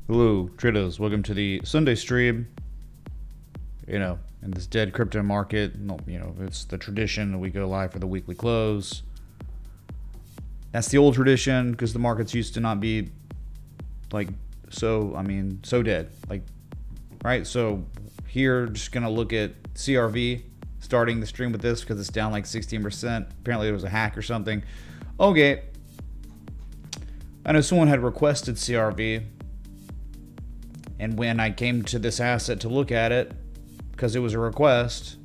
Hello, traders. Welcome to the Sunday stream. In this dead crypto market, it's the tradition that we go live for the weekly close. That's the old tradition because the markets used to not be so dead. Right? So here, just gonna look at CRV, starting the stream with this because it's down like 16%. Apparently there was a hack or something. Okay. I know someone had requested CRV. And when I came to this asset to look at it, because it was a request,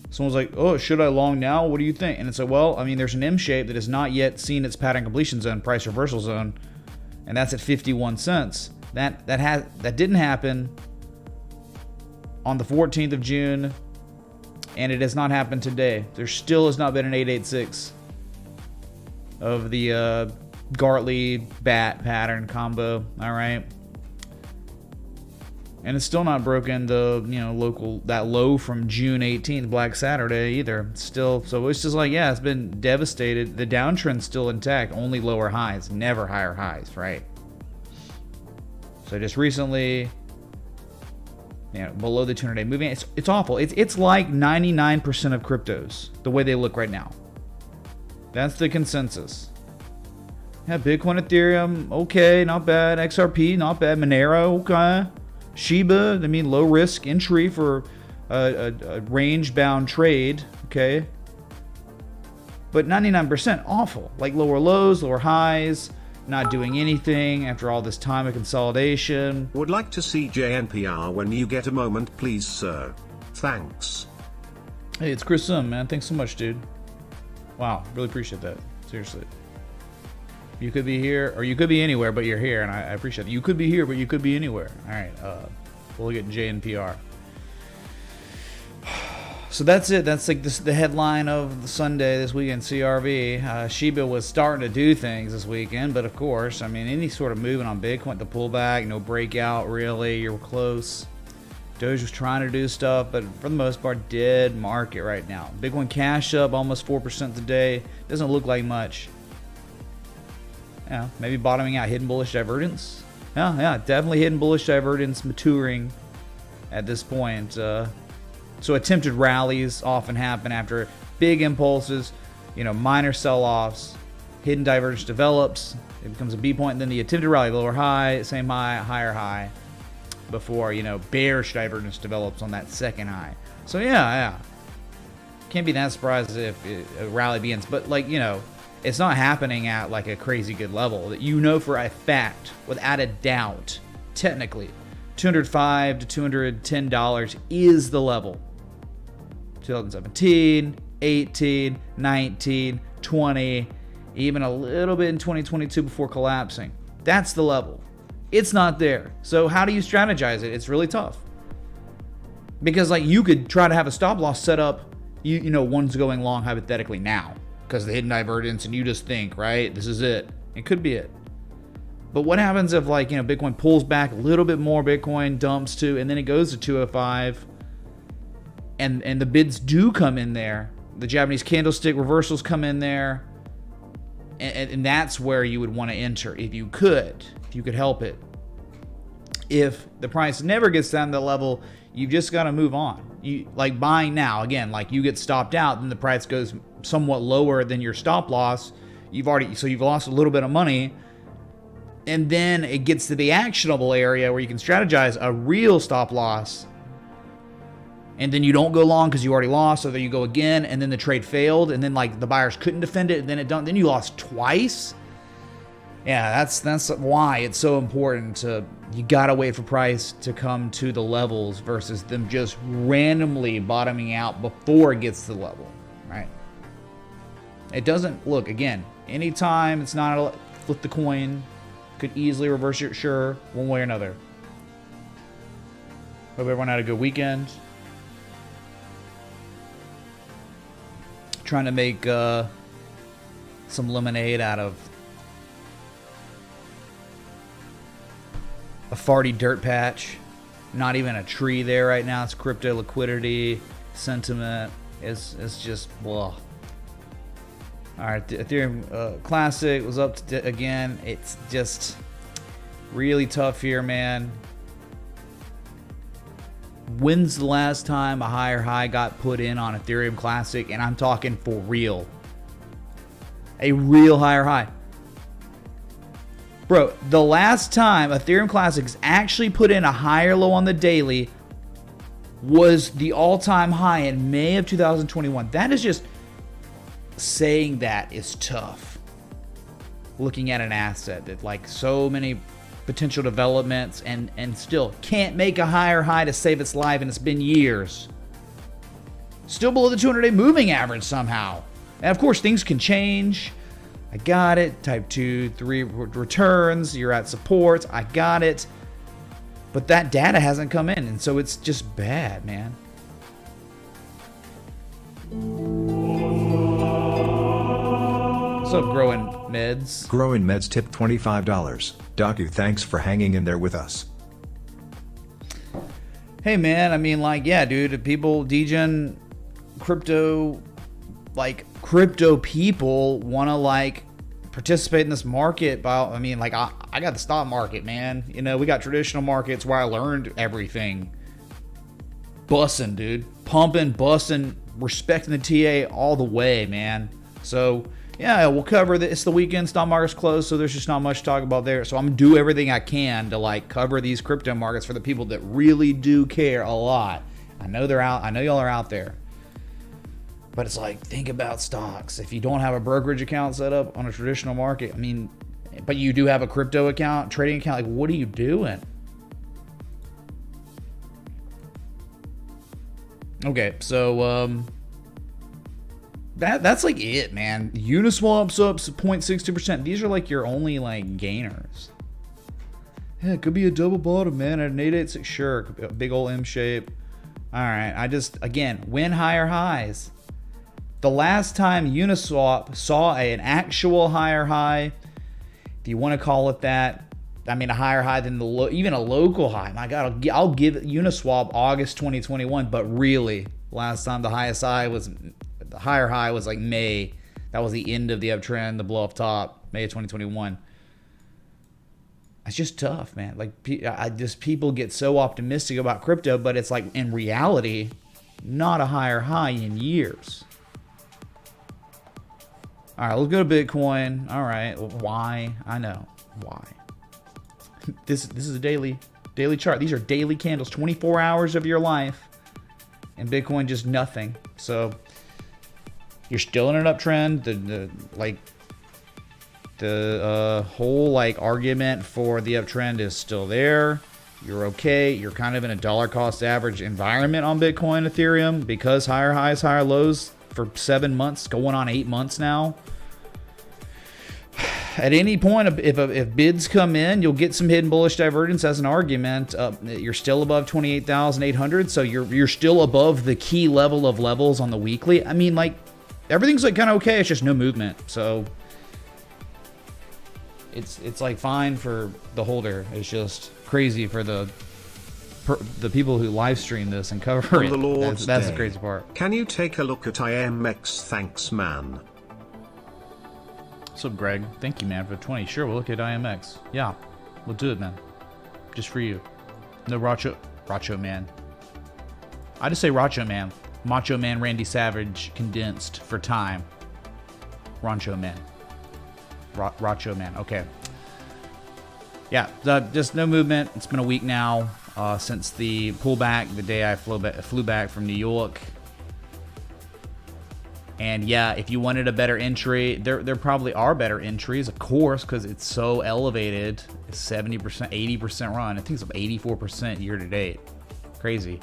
someone was like, oh, should I long now? What do you think? And it's like, well, there's an M shape that has not yet seen its pattern completion zone, price reversal zone, and that's at 51 cents. That didn't happen on the 14th of June, and it has not happened today. There still has not been an 886 of the Gartley bat pattern combo. All right. And it's still not broken the that low from June 18th, Black Saturday either. Still, so it's just like, yeah, it's been devastated. The downtrend's still intact, only lower highs, never higher highs, right? So just recently, below the 200-day moving, it's awful. It's like 99% of cryptos the way they look right now. That's the consensus. Yeah, Bitcoin, Ethereum, okay, not bad. XRP, not bad. Monero, okay. Shiba, low risk entry for a range-bound trade, okay? But 99% awful, like lower lows, lower highs, not doing anything after all this time of consolidation. Would like to see JNPR when you get a moment, please, sir. Thanks. Hey, it's Chris Sim, man. Thanks so much, dude. Wow, really appreciate that. Seriously. You could be here, or you could be anywhere, but you're here, and I appreciate it. You could be here, but you could be anywhere. All right, we'll look at JNPR. So that's it. That's like the headline of the Sunday this weekend. CRV. Shiba was starting to do things this weekend, but of course, any sort of movement on Bitcoin, the pullback, no breakout really. You're close. Doge was trying to do stuff, but for the most part, dead market right now. Bitcoin Cash up almost 4% today. Doesn't look like much. Yeah, maybe bottoming out, hidden bullish divergence. Yeah, definitely hidden bullish divergence maturing at this point. So attempted rallies often happen after big impulses, minor sell-offs. Hidden divergence develops. It becomes a B point, and then the attempted rally, lower high, same high, higher high, before, bearish divergence develops on that second high. So yeah. Can't be that surprised if a rally begins. But it's not happening at like a crazy good level that for a fact, without a doubt, technically, $205 to $210 is the level. 2017, 18, 19, 20, even a little bit in 2022 before collapsing. That's the level. It's not there. So how do you strategize it? It's really tough. Because you could try to have a stop loss set up, one's going long hypothetically now, because of the hidden divergence, and you just think, right, this is it. It could be it. But what happens if Bitcoin pulls back a little bit more, Bitcoin dumps to, and then it goes to 205, and the bids do come in there. The Japanese candlestick reversals come in there, and that's where you would want to enter if you could help it. If the price never gets down to the level, you've just got to move on. You buying now, again, you get stopped out, then the price goes somewhat lower than your stop loss. You've lost a little bit of money, and then it gets to the actionable area where you can strategize a real stop loss, and then you don't go long because you already lost, so then you go again, and then the trade failed, and then the buyers couldn't defend it, and then you lost twice. Yeah, that's why it's so important you gotta wait for price to come to the levels versus them just randomly bottoming out before it gets to the level, right? It doesn't, look, again, anytime it's not a flip the coin, could easily reverse it, sure, one way or another. Hope everyone had a good weekend. Trying to make some lemonade out of a farty dirt patch. Not even a tree there right now. It's crypto liquidity, sentiment. It's just blah. All right, the Ethereum Classic was up again. It's just Really tough here, man. When's the last time a higher high got put in on Ethereum Classic? And I'm talking for real. A real higher high. Bro, the last time Ethereum Classics actually put in a higher low on the daily was the all-time high in May of 2021. That is just, saying that is tough. Looking at an asset that like so many potential developments and still can't make a higher high to save its life, and it's been years. Still below the 200-day moving average somehow. And of course, things can change. I got it. Type 2, 3 returns. You're at supports. I got it. But that data hasn't come in, and so it's just bad, man. What's up, Growing Meds? Growing Meds tipped $25. Docu, thanks for hanging in there with us. Hey, man, I mean, like, yeah, dude, people, degen, crypto people want to, like, participate in this market. I mean, like, I got the stock market, man. You know, we got traditional markets where I learned everything. Bussin', dude. Pumping, bussin', respecting the TA all the way, man. So, yeah, we'll cover this. It's the weekend. Stock market's closed, so there's just not much to talk about there. So I'm going to do everything I can to, like, cover these crypto markets for the people that really do care a lot. I know they're out. I know y'all are out there. But it's like, think about stocks. If you don't have a brokerage account set up on a traditional market, I mean, but you do have a crypto account, trading account, like, what are you doing? Okay, so that's like it, man. Uniswap's up 0.62%. These are like your only like gainers. Yeah, it could be a double bottom, man, at an 886. Sure, could be a big old M shape. All right, I just, again, win higher highs. The last time Uniswap saw an actual higher high, if you want to call it that, I mean a higher high than even a local high. My God, I'll give Uniswap August 2021, but really, last time the higher high was like May. That was the end of the uptrend, the blow off top, May of 2021. It's just tough, man. Like, people get so optimistic about crypto, but it's like, in reality, not a higher high in years. All right, let's go to Bitcoin. All right, why? I know why. This is a daily chart. These are daily candles, 24 hours of your life, and Bitcoin just nothing. So you're still in an uptrend. The whole like argument for the uptrend is still there. You're okay. You're kind of in a dollar cost average environment on Bitcoin, Ethereum, because higher highs, higher lows for 7 months, going on 8 months now. At any point, if bids come in, you'll get some hidden bullish divergence as an argument. You're still above 28,800, so you're still above the key level of levels on the weekly. I mean, like, everything's like kind of okay. It's just no movement. So it's like fine for the holder. It's just crazy for the people who live stream this and cover it. That's the crazy part. Can you take a look at IMX? Thanks, man. What's up, Greg? Thank you, man, for 20. Sure, we'll look at IMX. Yeah, we'll do it, man. Just for you. No Racho Man. I just say Racho Man. Macho Man Randy Savage condensed for time. Rancho Man. Racho Man. Okay. Yeah, just no movement. It's been a week now since the pullback, the day I flew back from New York. And yeah, if you wanted a better entry, there probably are better entries, of course, because it's so elevated. It's 70%, 80% run. I think it's up 84% year to date. Crazy.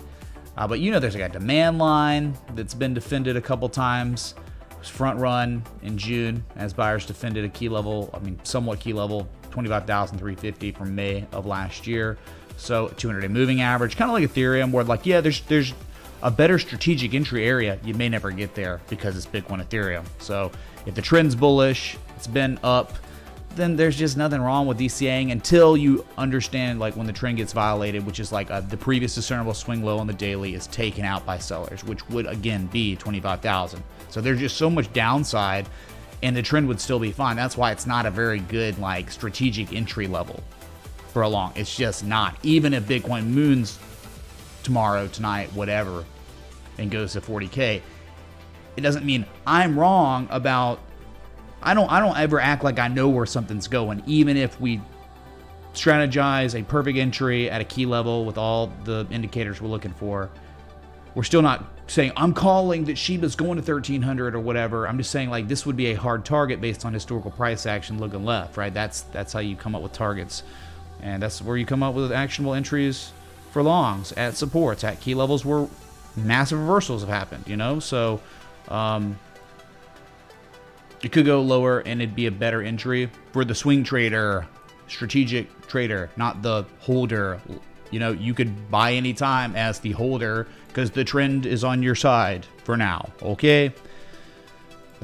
But you know, there's like a demand line that's been defended a couple times. It was front run in June as buyers defended a key level, somewhat key level, 25,350 from May of last year. So 200-day moving average, kind of like Ethereum, where like, yeah, there's a better strategic entry area. You may never get there because it's Bitcoin Ethereum. So if the trend's bullish, it's been up, then there's just nothing wrong with DCAing until you understand like when the trend gets violated, which is like the previous discernible swing low on the daily is taken out by sellers, which would again be 25,000. So there's just so much downside and the trend would still be fine. That's why it's not a very good like strategic entry level. for a long. It's just not. Even if Bitcoin moons tomorrow, tonight, whatever, and goes to 40K, it doesn't mean I'm wrong about. I don't ever act like I know where something's going, even if we strategize a perfect entry at a key level with all the indicators we're looking for. We're still not saying I'm calling that Shiba's going to 1300 or whatever. I'm just saying like this would be a hard target based on historical price action looking left, right? That's how you come up with targets, and that's where you come up with actionable entries for longs at supports at key levels where massive reversals have happened. You know, so it could go lower and it'd be a better entry for the swing trader, strategic trader, not the holder. You know, you could buy anytime as the holder because the trend is on your side for now, okay?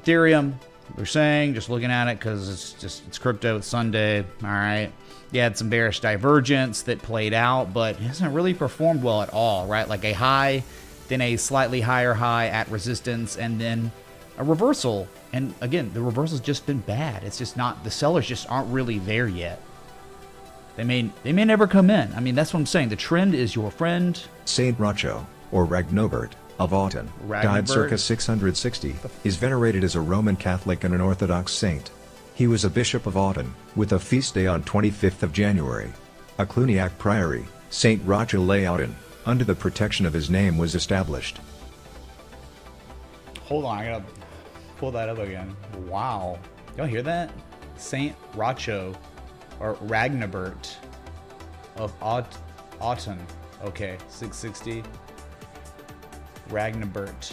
Ethereum, we're saying, just looking at it because it's crypto, it's Sunday, all right? You had some bearish divergence that played out, but it hasn't really performed well at all, right? Like a high, then a slightly higher high at resistance, and then a reversal. And again, the reversal's just been bad. It's just not, the sellers just aren't really there yet. They may never come in. I mean, that's what I'm saying. The trend is your friend. Saint Racho, or Ragnobert, of Autun, died circa 660, is venerated as a Roman Catholic and an Orthodox saint. He was a bishop of Autun, with a feast day on 25th of January. A Cluniac priory, Saint Racho lay Autun, under the protection of his name was established. Hold on, I gotta pull that up again. Wow. Y'all hear that? Saint Racho, or Ragnobert of Autun. Okay, 660. Ragnobert.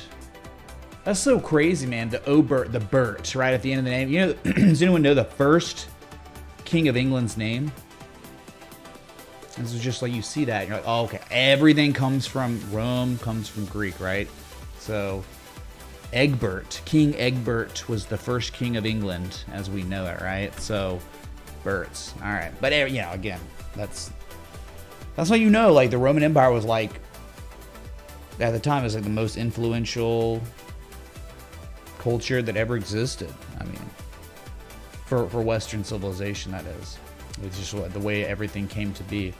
That's so crazy, man. The Obert, the Bert, right at the end of the name. You know, does anyone know the first king of England's name? This is just like you see that. You're like, oh, okay. Everything comes from Rome, comes from Greek, right? So Egbert, King Egbert was the first king of England as we know it, right? So Berts. All right. But you know, again, that's how you know, like the Roman Empire was like, at the time, it was like the most influential culture that ever existed. I mean, for Western civilization, that is. It's just the way everything came to be.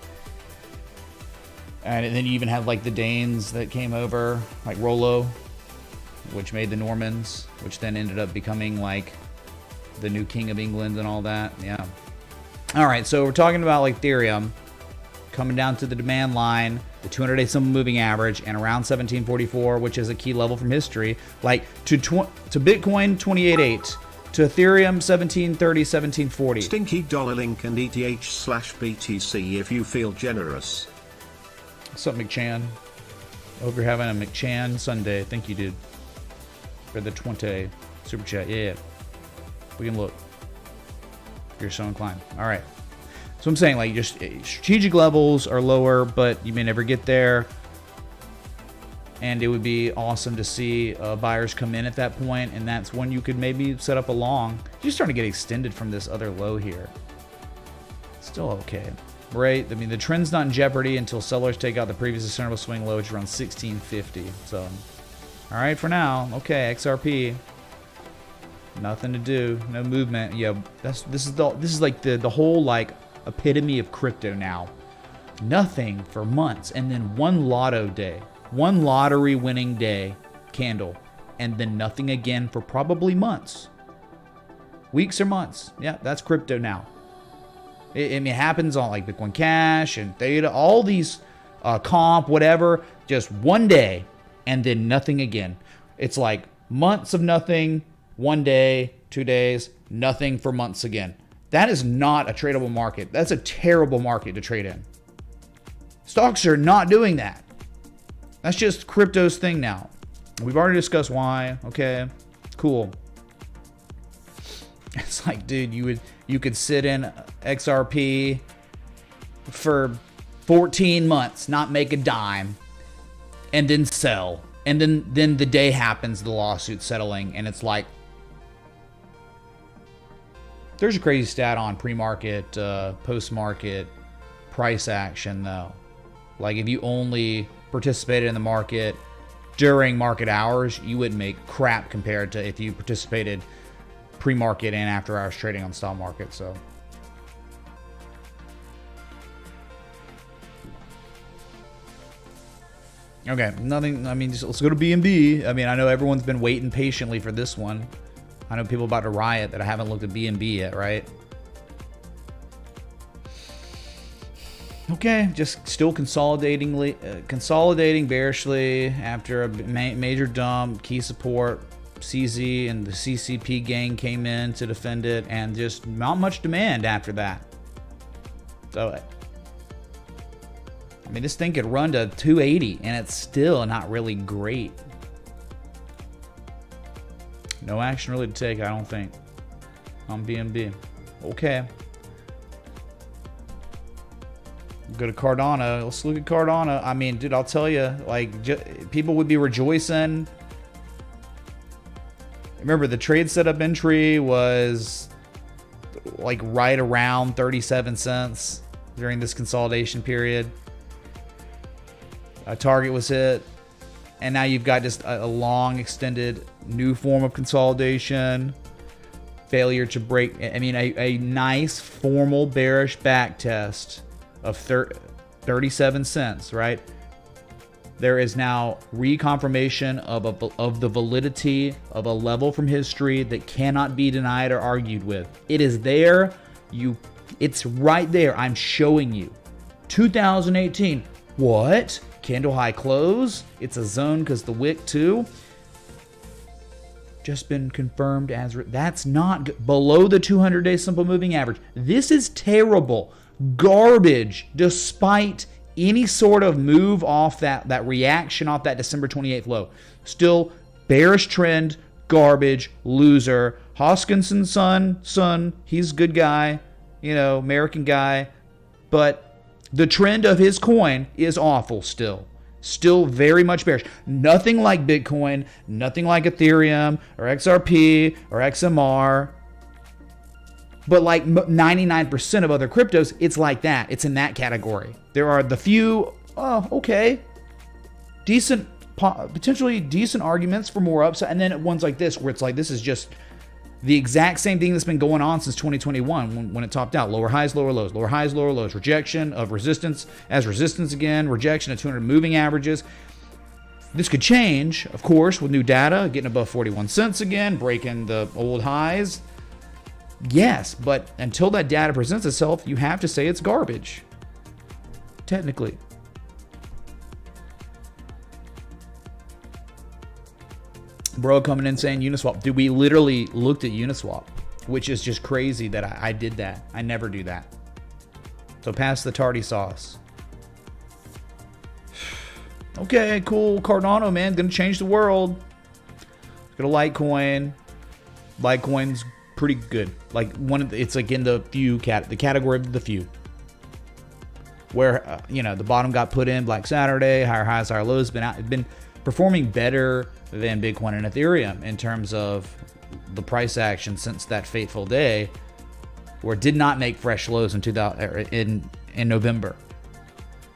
And then you even have like the Danes that came over, like Rollo, which made the Normans, which then ended up becoming like the new king of England and all that. Yeah. All right, so we're talking about like Ethereum coming down to the demand line, the 200-day simple moving average, and around 1744, which is a key level from history, like to Bitcoin 28.8, to Ethereum 1730, 1740. Stinky dollar link and ETH/BTC if you feel generous. What's up, McChan? I hope you're having a McChan Sunday. Thank you, dude, for the 20 super chat. Yeah. We can look if you're so inclined. All right. So I'm saying, like, just strategic levels are lower, but you may never get there. And it would be awesome to see buyers come in at that point, and that's when you could maybe set up a long. You're starting to get extended from this other low here. Still okay, right? I mean, the trend's not in jeopardy until sellers take out the previous discernible swing low, which is around 1650. So, all right, for now. Okay, XRP. Nothing to do, no movement. Yeah, this is like the whole like epitome of crypto now. Nothing for months, and then one lotto day, one lottery winning day candle, and then nothing again for probably months, weeks or months. Yeah, that's crypto now. It happens on like Bitcoin Cash and Theta, all these comp, whatever, just one day and then nothing again. It's like months of nothing, one day, 2 days, nothing for months again. That is not a tradable market. That's a terrible market to trade in. Stocks are not doing that. That's just crypto's thing now. We've already discussed why. Okay, cool. It's like, dude, you could sit in XRP for 14 months, not make a dime, and then sell. And then the day happens, the lawsuit settling, and it's like, there's a crazy stat on pre-market, post-market price action, though. Like, if you only participated in the market during market hours, you wouldn't make crap compared to if you participated pre-market and after-hours trading on the stock market. So, Okay, nothing. I mean, just, let's go to BNB. I mean, I know everyone's been waiting patiently for this one. I know people about to riot that I haven't looked at BNB yet, right? Okay, just still consolidating bearishly after a major dump. Key support, CZ and the CCP gang came in to defend it, and just not much demand after that. So, I mean, this thing could run to 280, and it's still not really great. No action really to take, I don't think, on BNB. Okay. Go to Cardano. Let's look at Cardano. I mean, dude, I'll tell you, like, people would be rejoicing. Remember, the trade setup entry was like right around 37 cents during this consolidation period. A target was hit, and now you've got just a long, extended new form of consolidation. Failure to break. I mean, a nice formal bearish back test of 37 cents, right? There is now reconfirmation of the validity of a level from history that cannot be denied or argued with. It is there. It's right there. I'm showing you. 2018. What? Candle high close. It's a zone because the wick too. Just been confirmed as that's not good. Below the 200-day simple moving average. This is terrible. Garbage, despite any sort of move off that reaction off that December 28th low. Still bearish trend, garbage, loser. Hoskinson's son, he's a good guy, you know, American guy, but the trend of his coin is awful still. Still very much bearish. Nothing like Bitcoin, nothing like Ethereum or XRP or XMR. But like 99% of other cryptos, it's like that. It's in that category. There are the few, okay, decent, potentially decent arguments for more upside. And then ones like this, where it's like, this is just the exact same thing that's been going on since 2021 when it topped out. Lower highs, lower lows, lower highs, lower lows. Rejection of resistance as resistance again. Rejection of 200 moving averages. This could change, of course, with new data, getting above 41 cents again, breaking the old highs. Yes, but until that data presents itself, you have to say it's garbage. Technically. Bro coming in saying Uniswap. Dude, we literally looked at Uniswap, which is just crazy that I did that. I never do that. So pass the tardy sauce. Okay, cool. Cardano, man. Gonna change the world. Go to Litecoin. Litecoin's pretty good. Like it's like in the few the category of the few. Where the bottom got put in Black Saturday, higher highs, higher lows, been performing better than Bitcoin and Ethereum in terms of the price action since that fateful day, where it did not make fresh lows in November,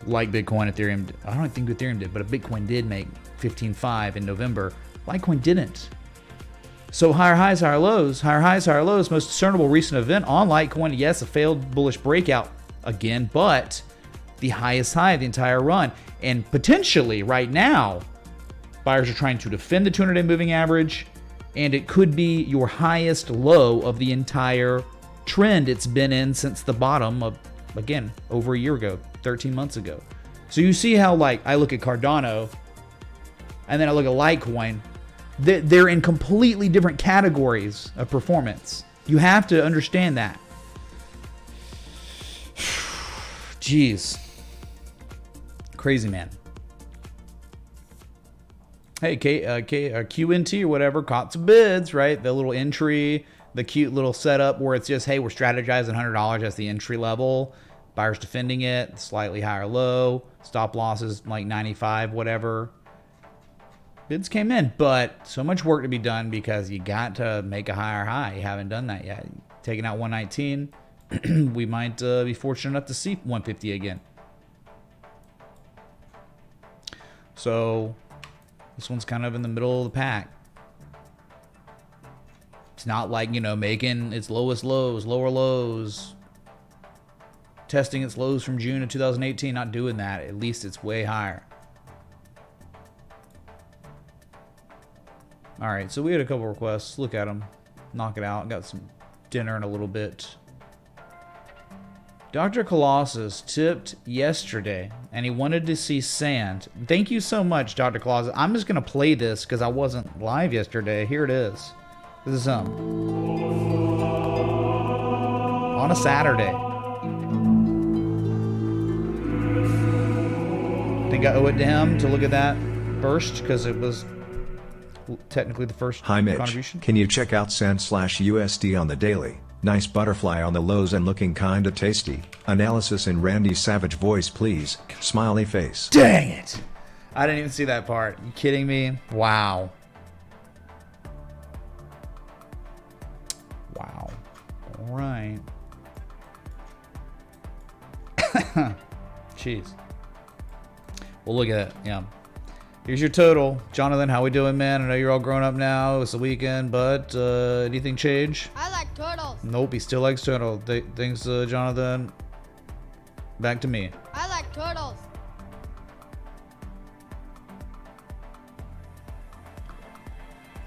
like Bitcoin, Ethereum. I don't think Ethereum did, but Bitcoin did make 15.5 in November. Litecoin didn't. So higher highs, higher lows, higher highs, higher lows. Most discernible recent event on Litecoin. Yes, a failed bullish breakout again, but the highest high of the entire run. And potentially right now, buyers are trying to defend the 200-day moving average, and it could be your highest low of the entire trend it's been in since the bottom of, again, over a year ago, 13 months ago. So you see how, like, I look at Cardano, and then I look at Litecoin. They're in completely different categories of performance. You have to understand that. Jeez. Crazy, man. Hey, QNT or whatever caught some bids, right? The little entry, the cute little setup where it's just, hey, we're strategizing $100 as the entry level. Buyers defending it, slightly higher low. Stop losses like 95, whatever. Bids came in, but so much work to be done because you got to make a higher high. You haven't done that yet. Taking out 119, we might be fortunate enough to see 150 again. So this one's kind of in the middle of the pack. It's not like, making its lowest lows, lower lows, testing its lows from June of 2018, not doing that. At least it's way higher. All right, so we had a couple requests. Look at them. Knock it out. Got some dinner in a little bit. Dr. Colossus tipped yesterday, and he wanted to see sand. Thank you so much, Dr. Colossus. I'm just going to play this because I wasn't live yesterday. Here it is. This is him. On a Saturday. I think I owe it to him to look at that first because it was technically the first Hi Mitch, contribution. can you check out sand/USD on the daily? Nice butterfly on the lows and looking kinda tasty. Analysis in Randy Savage voice please. Smiley face. Dang it! I didn't even see that part. You kidding me? Wow. Wow. All right. Jeez. Well, look at it. Yeah. Here's your total. Jonathan, how we doing, man? I know you're all grown up now. It's the weekend, but anything change? I like turtles. Nope, he still likes turtle. Thanks, Jonathan. Back to me. I like turtles.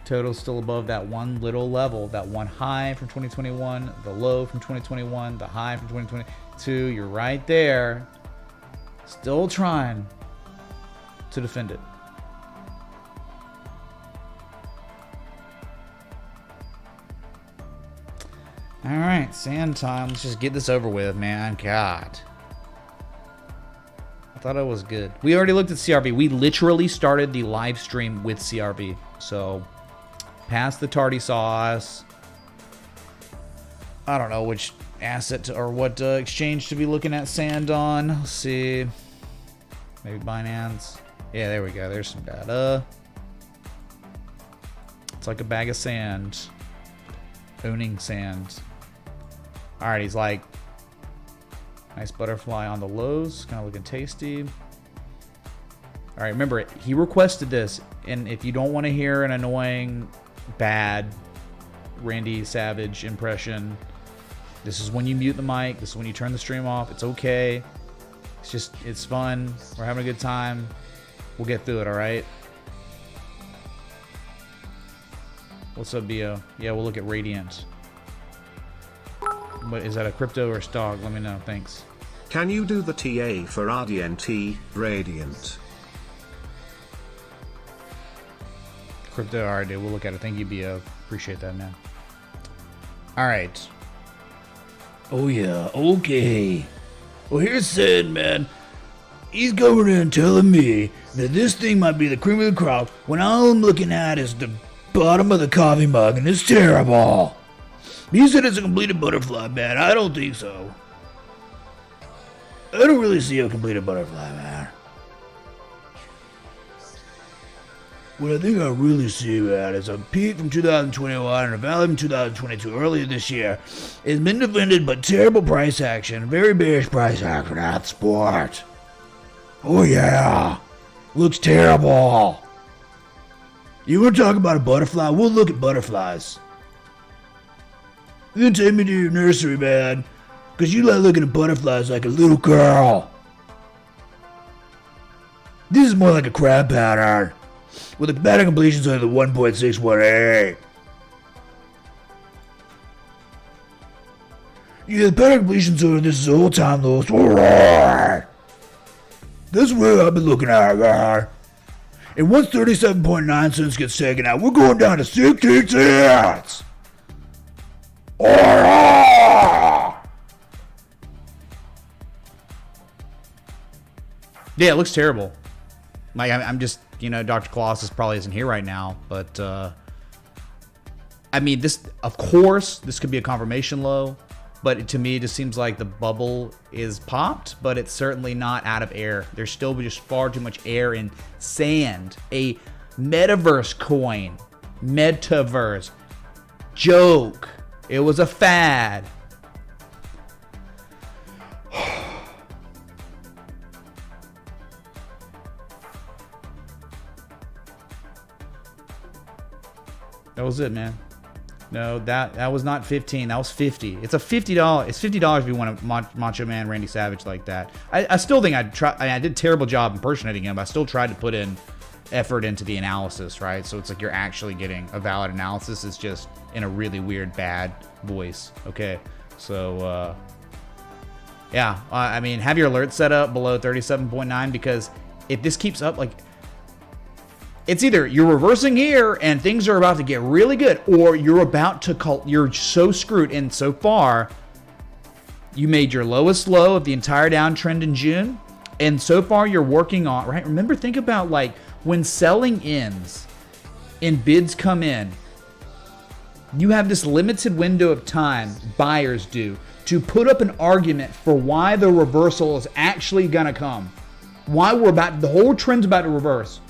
Total's still above that one little level, that one high from 2021, the low from 2021, the high from 2022. You're right there. Still trying to defend it. All right, sand time. Let's just get this over with, man. God. I thought it was good. We already looked at CRV. We literally started the live stream with CRV. So, past the tardy sauce. I don't know which asset or what exchange to be looking at sand on. Let's see. Maybe Binance. Yeah, there we go. There's some data. It's like a bag of sand. Owning sand. All right, he's like, nice butterfly on the lows, kind of looking tasty. All right, remember, he requested this, and if you don't want to hear an annoying, bad Randy Savage impression, this is when you mute the mic. This is when you turn the stream off. It's okay. It's just, it's fun. We're having a good time. We'll get through it, all right? What's up, Bio? Yeah, we'll look at Radiant. What, is that a crypto or a stock? Let me know. Thanks. Can you do the TA for RDNT, Radiant? Crypto, all right, dude. We'll look at it. Thank you, Bio. Appreciate that, man. All right. Oh, yeah. Okay. Well, here's Sid, man. He's going in telling me that this thing might be the cream of the crop when all I'm looking at is the bottom of the coffee mug, and it's terrible. He said it's a completed butterfly, man. I don't think so. I don't really see a completed butterfly, man. What I think I really see, man, is a peak from 2021 and a valley from 2022 earlier this year. It's been defended by terrible price action, very bearish price action at sport. Oh yeah, looks terrible. You want to talk about a butterfly? We'll look at butterflies. You can take me to your nursery, man, because you like looking at butterflies like a little girl. This is more like a crab pattern, with a pattern completion size of 1.618. Yeah, the pattern completion size, this is all time low. Alright. That's what I've been looking at, man. And once 37.9 cents gets taken out, we're going down to 16 cents. Yeah, it looks terrible. Like, I'm just, you know, Dr. Colossus probably isn't here right now, but I mean, this, of course, this could be a confirmation low, but to me, it just seems like the bubble is popped, but it's certainly not out of air. There's still just far too much air in sand. A metaverse coin. Metaverse. Joke. It was a fad. That was it, man. No, that was not 15. That was 50. It's a $50. It's $50 if you want to Macho Man Randy Savage like that. I still think I did a terrible job impersonating him. I still tried to put in effort into the analysis, right? So it's like you're actually getting a valid analysis. It's just in a really weird, bad voice. Okay, so yeah, I mean, have your alerts set up below 37.9, because if this keeps up, like, it's either you're reversing here and things are about to get really good, or you're about to call, you're so screwed. And so far, you made your lowest low of the entire downtrend in June. And so far you're working on, right? Remember, think about like when selling ends and bids come in, you have this limited window of time, buyers do, to put up an argument for why the reversal is actually gonna come. Why the whole trend's about to reverse.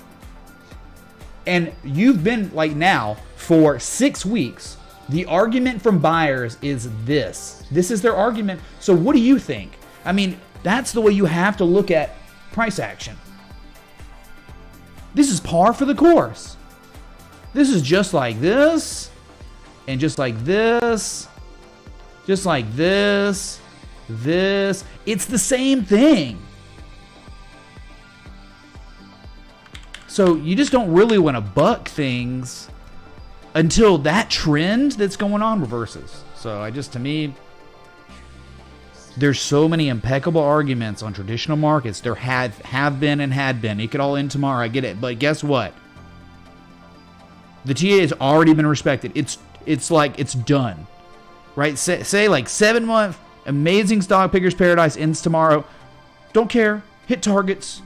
And you've been like now for 6 weeks, the argument from buyers is this. This is their argument. So what do you think? I mean, that's the way you have to look at price action. This is par for the course. This is just like this, and just like this, just like this, this. It's the same thing. So you just don't really want to buck things until that trend that's going on reverses. So to me, there's so many impeccable arguments on traditional markets. There have been and had been. It could all end tomorrow, I get it. But guess what? The TA has already been respected. It's like it's done. Right? Say like 7 month amazing stock pickers paradise ends tomorrow. Don't care. Hit targets.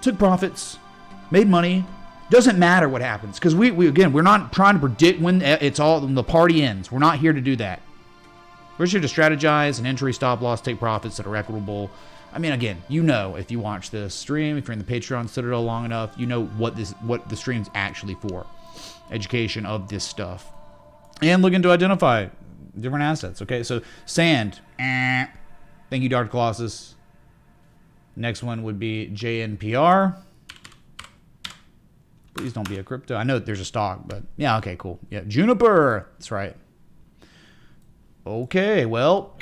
Took profits. Made money. Doesn't matter what happens, because we're not trying to predict when the party ends. We're not here to do that. We're here to strategize and entry, stop loss, take profits that are equitable. I mean, again, you know, if you watch this stream, if you're in the Patreon Citadel long enough, you know what the stream's actually for. Education of this stuff. And looking to identify different assets. Okay, so sand. Thank you, Dr. Colossus. Next one would be JNPR. Please don't be a crypto. I know there's a stock, but yeah, okay, cool. Yeah, Juniper. That's right. Okay, well.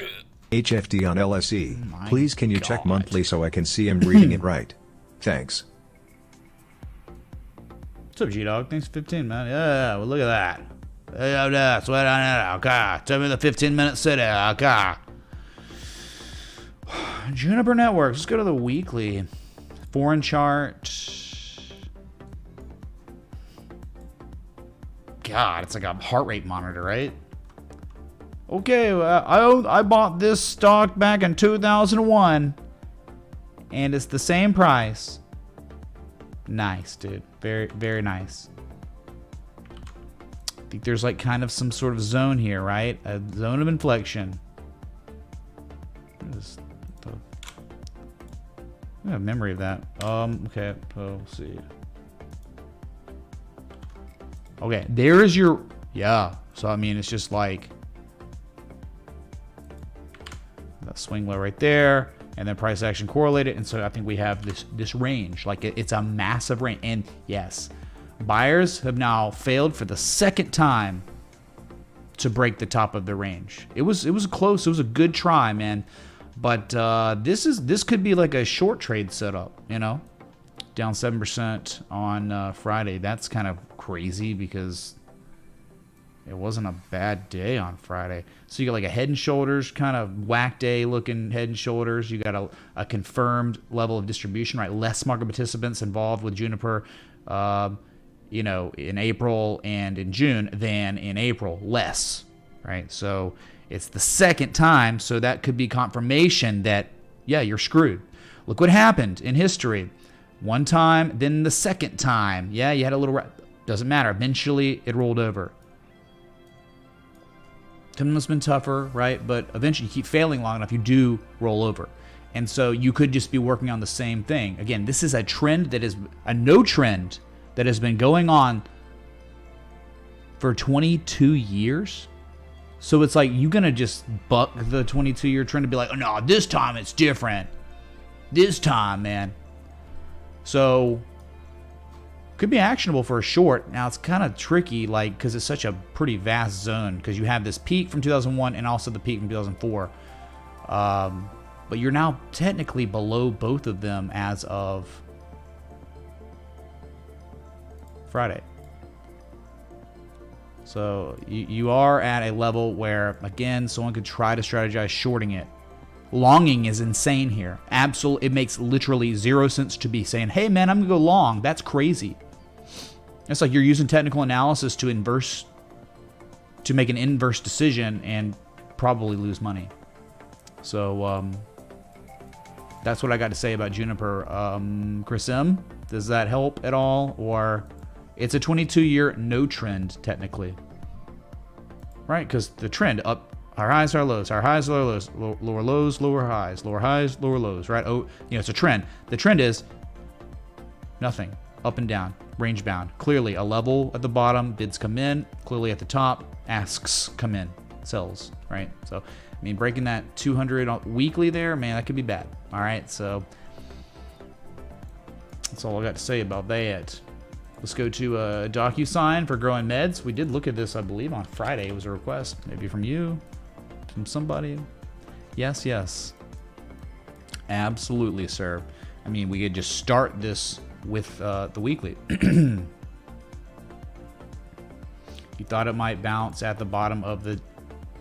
HFD on LSE. Please can you check monthly so I can see I'm reading it right? Thanks. What's up, G-Dog? Thanks for 15, man. Yeah, well, look at that. That's what I know. Okay. Tell me the 15-minute city. Okay. Juniper Networks. Let's go to the weekly. Foreign chart. God, it's like a heart rate monitor, right? Okay, I bought this stock back in 2001, and it's the same price. Nice, dude. Very, very nice. I think there's like kind of some sort of zone here, right? A zone of inflection. I have memory of that. Okay, see. Okay, there is your, yeah. So I mean, it's just like that swing low right there, and then price action correlated, and so I think we have this range. Like it's a massive range, and yes, buyers have now failed for the second time to break the top of the range. It was close. It was a good try, man. But this could be like a short trade setup, you know, down 7% on Friday. That's kind of crazy because it wasn't a bad day on Friday. So you got like a head and shoulders kind of whack day looking head and shoulders. You got a confirmed level of distribution, right? Less market participants involved with Juniper, you know, in April and in June than in April. Less, right? So it's the second time, so that could be confirmation that, yeah, you're screwed. Look what happened in history. One time, then the second time. Yeah, you had a little... Doesn't matter. Eventually, it rolled over. Something must have been tougher, right? But eventually, you keep failing long enough, you do roll over. And so you could just be working on the same thing. Again, this is a trend that is a no trend that has been going on for 22 years. So it's like, you're going to just buck the 22-year trend and be like, oh, no, this time it's different. This time, man. So, could be actionable for a short. Now, it's kind of tricky, like, because it's such a pretty vast zone, because you have this peak from 2001 and also the peak from 2004. But you're now technically below both of them as of Friday. So you are at a level where, again, someone could try to strategize shorting it. Longing is insane here. Absolutely, it makes literally 0 sense to be saying, hey man, I'm gonna go long. That's crazy. It's like you're using technical analysis to make an inverse decision and probably lose money. So that's what I got to say about Juniper. Chris M, does that help at all? Or it's a 22-year no trend technically, right? Because the trend up, our highs, our lows, our highs, lower lows, lower lows, lower highs, lower lows, right? Oh, you know, it's a trend. The trend is nothing, up and down, range bound. Clearly a level at the bottom, bids come in. Clearly at the top, asks come in, sells, right? So, I mean, breaking that 200 weekly there, man, that could be bad. All right, so that's all I got to say about that. Let's go to DocuSign for growing meds. We did look at this, I believe, on Friday. It was a request, maybe from you, from somebody. Yes, yes. Absolutely, sir. I mean, we could just start this with the weekly. You thought it might bounce at the bottom of the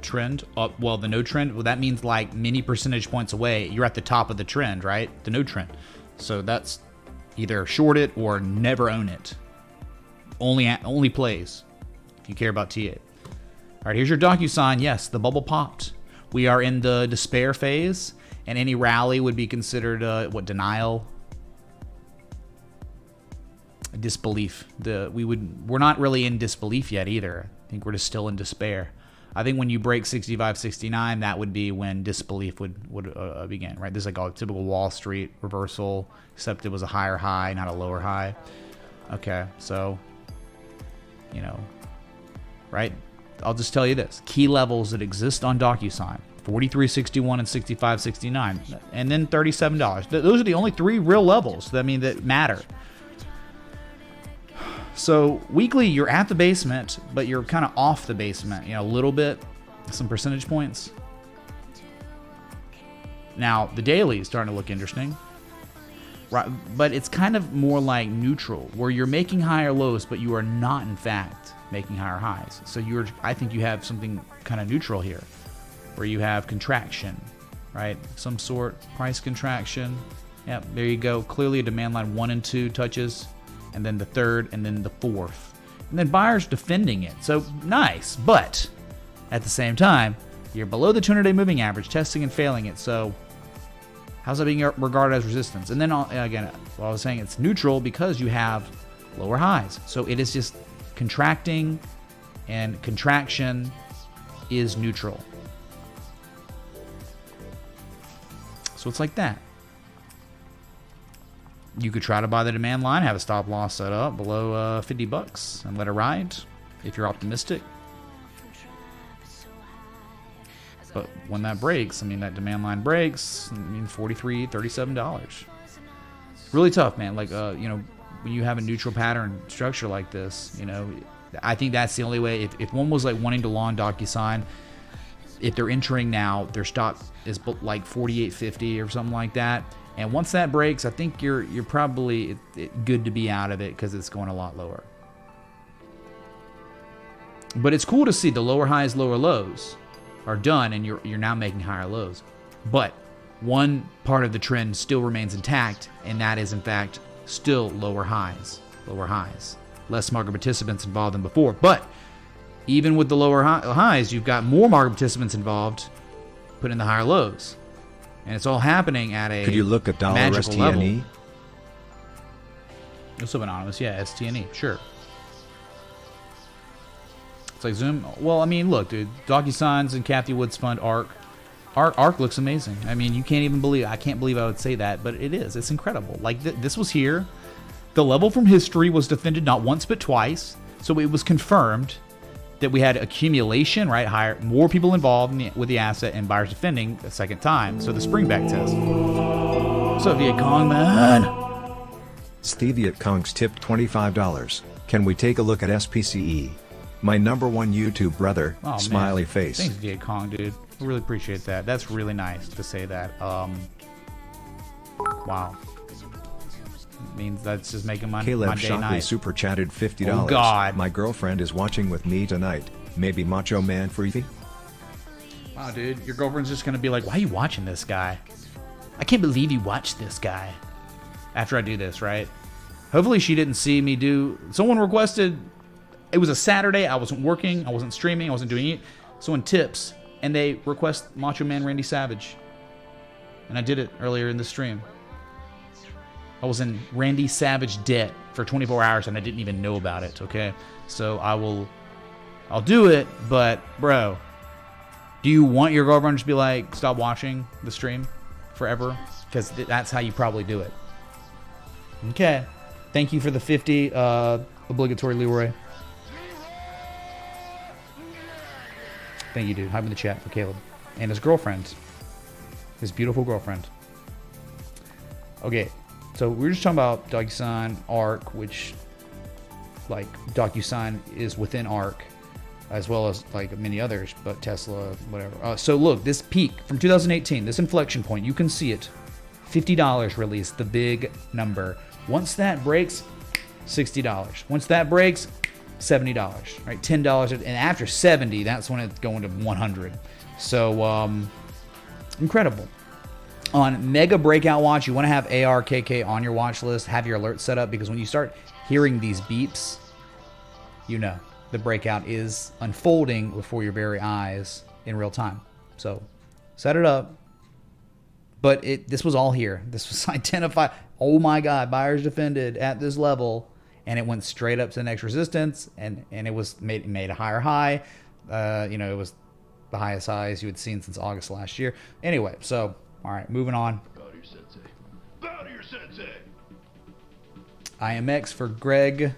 trend? Well, the no trend, well, that means like many percentage points away. You're at the top of the trend, right? The no trend. So that's either short it or never own it. Only plays if you care about TA. All right, here's your DocuSign. Yes, the bubble popped. We are in the despair phase, and any rally would be considered denial, disbelief. We're not really in disbelief yet either. I think we're just still in despair. I think when you break 65, 69, that would be when disbelief would begin, right? This is like a typical Wall Street reversal, except it was a higher high, not a lower high. Okay, so, you know, right? I'll just tell you this. Key levels that exist on DocuSign, $43.61 and $65.69, and then $37. Those are the only 3 real levels that matter. So weekly, you're at the basement, but you're kind of off the basement, you know, a little bit, some percentage points. Now, the daily is starting to look interesting, right? But it's kind of more like neutral, where you're making higher lows, but you are not, in fact, making higher highs. So I think you have something kind of neutral here, where you have contraction, right? Some sort, price contraction. Yeah, there you go. Clearly a demand line 1 and 2 touches, and then the 3rd, and then the 4th. And then buyers defending it. So nice, but at the same time, you're below the 200-day moving average, testing and failing it. So how's that being regarded as resistance? And then again, well, I was saying it's neutral because you have lower highs. So it is just contracting, and contraction is neutral. So it's like that. You could try to buy the demand line, have a stop loss set up below $50 and let it ride if you're optimistic. But when that breaks, I mean, that demand line breaks, I mean, $43, $37. Really tough, man. Like, you know, when you have a neutral pattern structure like this, you know, I think that's the only way. If one was like wanting to long DocuSign, if they're entering now, their stop is like 48.50 or something like that. And once that breaks, I think you're probably good to be out of it because it's going a lot lower. But it's cool to see the lower highs, lower lows are done, and you're now making higher lows. But one part of the trend still remains intact, and that is in fact still lower highs. Less market participants involved than before. But even with the lower highs, you've got more market participants involved, putting in the higher lows. And it's all happening at a Could you look at dollar magical level. STNE? It's so anonymous, yeah, STNE, sure. It's like Zoom. Well, I mean, look, dude, DocuSigns and Kathy Wood's fund Ark. Ark looks amazing. I mean, you can't even believe. I can't believe I would say that, but it is. It's incredible. Like this was here. The level from history was defended not once but twice, so it was confirmed that we had accumulation, right? More people involved with the asset, and buyers defending a second time. So the springback test. What's up, Viet Cong, man? Steve Viet Cong's tipped $25. Can we take a look at SPCE? My #1 YouTube brother, Oh, smiley man. face. Thanks, Viet Cong, dude. I really appreciate that. That's really nice to say that. Wow. means that's just making my Caleb day Shockley night. super chatted $50. Oh, God. My girlfriend is watching with me tonight. Maybe Macho Man Freethy? Wow, dude, your girlfriend's just gonna be like, "Why are you watching this guy? I can't believe you watched this guy." After I do this, right? Hopefully she didn't see me do. Someone requested. It was a Saturday. I wasn't working. I wasn't streaming. I wasn't doing it. Someone tips, and they request Macho Man Randy Savage, and I did it earlier in the stream. I was in Randy Savage debt for 24 hours, and I didn't even know about it. Okay, so I'll do it, but bro. Do you want your girlfriend to be like, stop watching the stream forever? Because that's how you probably do it. Okay. Thank you for the 50 obligatory Leroy. Thank you, dude. Hype in the chat for Caleb. And his girlfriend. His beautiful girlfriend. Okay. So we were just talking about DocuSign, Ark, which, like, DocuSign is within Ark, as well as like many others, but Tesla, whatever. So look, this peak from 2018, this inflection point, you can see it. $50 released, the big number. Once that breaks, $60. Once that breaks, $70, right? $10. And after 70, that's when it's going to 100. So, incredible. On Mega Breakout Watch, you want to have ARKK on your watch list, have your alerts set up, because when you start hearing these beeps, you know the breakout is unfolding before your very eyes in real time. So set it up. But this was all here. This was identified. Oh my God, buyers defended at this level, and it went straight up to the next resistance, and it was made a higher high. It was the highest highs you had seen since August last year. Anyway, so all right, moving on. Bow to your sensei. Bow to your sensei. IMX for Greg.